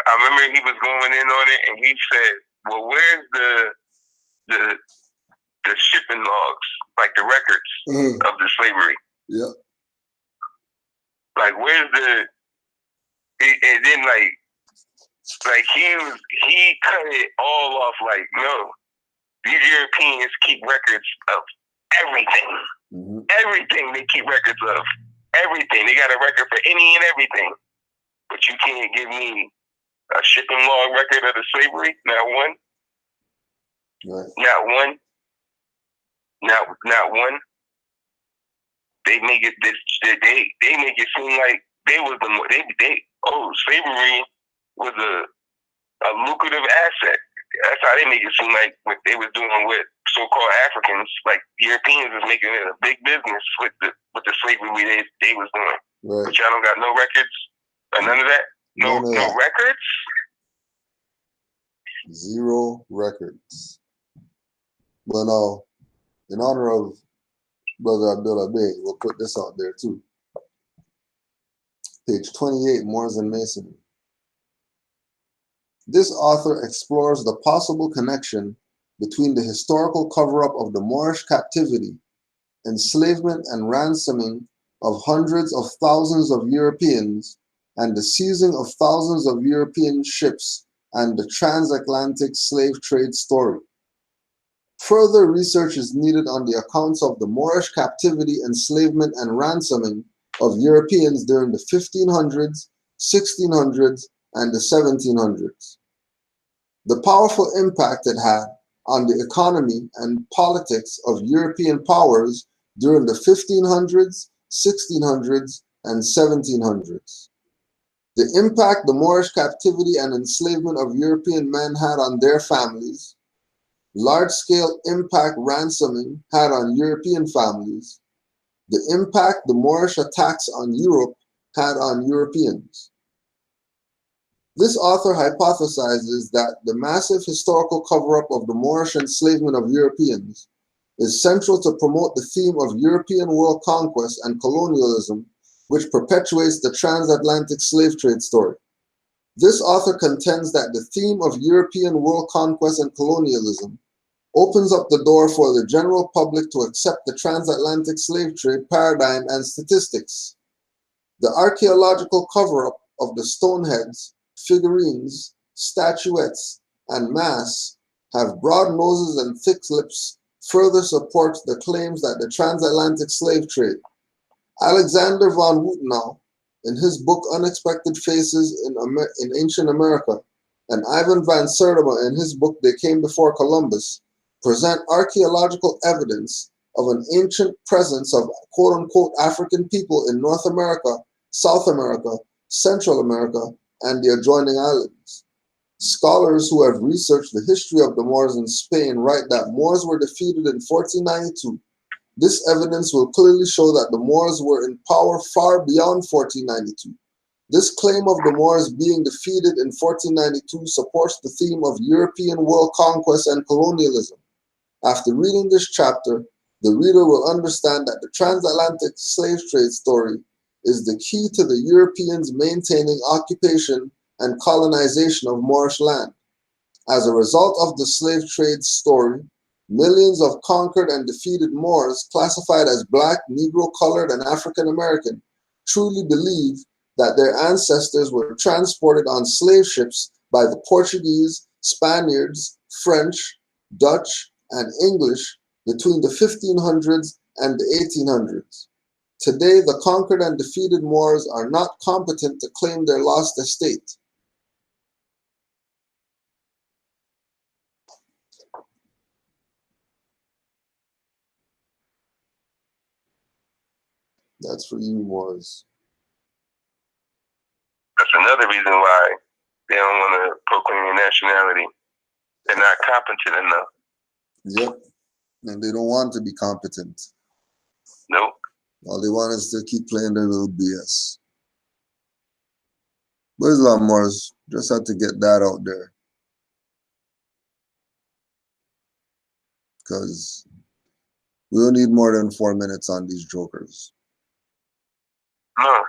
I remember he was going in on it and he said, well, where's the shipping logs, like the records of the slavery? Yeah. Like, where's and then he cut it all off like, no, these Europeans keep records of everything. Mm-hmm. Everything they keep records of. Everything. They got a record for any and everything. But you can't give me a shipping log record of the slavery. Not one. Right. Not one. Not one. They make it they make it seem like they was oh, slavery was a lucrative asset. That's how they make it seem like what they was doing with so-called Africans, like Europeans was making it a big business with the slavery they was doing. Right. But y'all don't got no records or none of that? No records? Zero records. But now, in honor of Brother Abdullah Bey, we'll put this out there too. Page 28, Moors and Masonry. This author explores the possible connection between the historical cover-up of the Moorish captivity, enslavement and ransoming of hundreds of thousands of Europeans, and the seizing of thousands of European ships and the transatlantic slave trade story. Further research is needed on the accounts of the Moorish captivity, enslavement, and ransoming of Europeans during the 1500s, 1600s, and the 1700s. The powerful impact it had on the economy and politics of European powers during the 1500s, 1600s, and 1700s. The impact the Moorish captivity and enslavement of European men had on their families, large-scale impact ransoming had on European families, the impact the Moorish attacks on Europe had on Europeans. This author hypothesizes that the massive historical cover-up of the Moorish enslavement of Europeans is central to promote the theme of European world conquest and colonialism, which perpetuates the transatlantic slave trade story. This author contends that the theme of European world conquest and colonialism opens up the door for the general public to accept the transatlantic slave trade paradigm and statistics. The archaeological cover-up of the stoneheads, figurines, statuettes, and masks have broad noses and thick lips further supports the claims that the transatlantic slave trade. Alexander von Woutenau, in his book Unexpected Faces in Ancient America, and Ivan van Sertima in his book They Came Before Columbus, present archaeological evidence of an ancient presence of quote-unquote African people in North America, South America, Central America, and the adjoining islands. Scholars who have researched the history of the Moors in Spain write that Moors were defeated in 1492. This evidence will clearly show that the Moors were in power far beyond 1492. This claim of the Moors being defeated in 1492 supports the theme of European world conquest and colonialism. After reading this chapter, the reader will understand that the transatlantic slave trade story is the key to the Europeans maintaining occupation and colonization of Moorish land. As a result of the slave trade story, millions of conquered and defeated Moors classified as Black, Negro, Colored, and African American truly believe that their ancestors were transported on slave ships by the Portuguese, Spaniards, French, Dutch, and English between the 1500s and the 1800s. Today, the conquered and defeated Moors are not competent to claim their lost estate. That's for you, Moors. That's another reason why they don't want to proclaim their nationality. They're not competent enough. Yep. And they don't want to be competent. Nope. All they want is to keep playing their little BS. But there's a lot more. Just had to get that out there. Because we don't need more than 4 minutes on these jokers. No.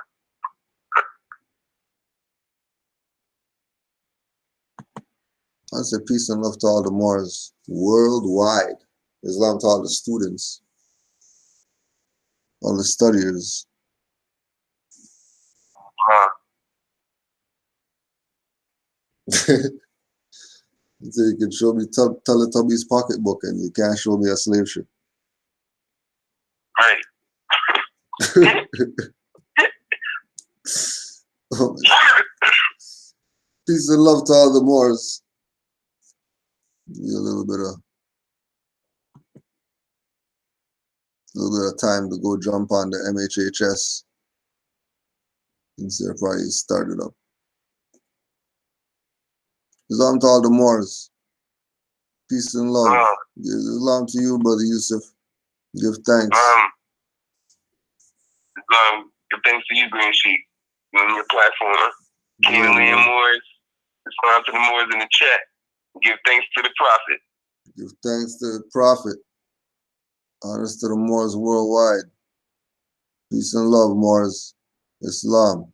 I say peace and love to all the Moors worldwide. Islam to all the students, all the studiers. So you can show me Teletubby's pocketbook and you can't show me a slave ship. Right. Oh, peace and love to all the Moors. Need a little bit of time to go jump on the MHHS since they're probably started up. Islam to all the Moors. Peace and love. Islam to you, Brother Yusuf. Give thanks. Give thanks to you, Green Sheep, on your platform. Canaanland Moors. Islam to the Moors in the chat. Give thanks to the Prophet. Give thanks to the Prophet. Honors to the Moors worldwide. Peace and love, Moors. Islam.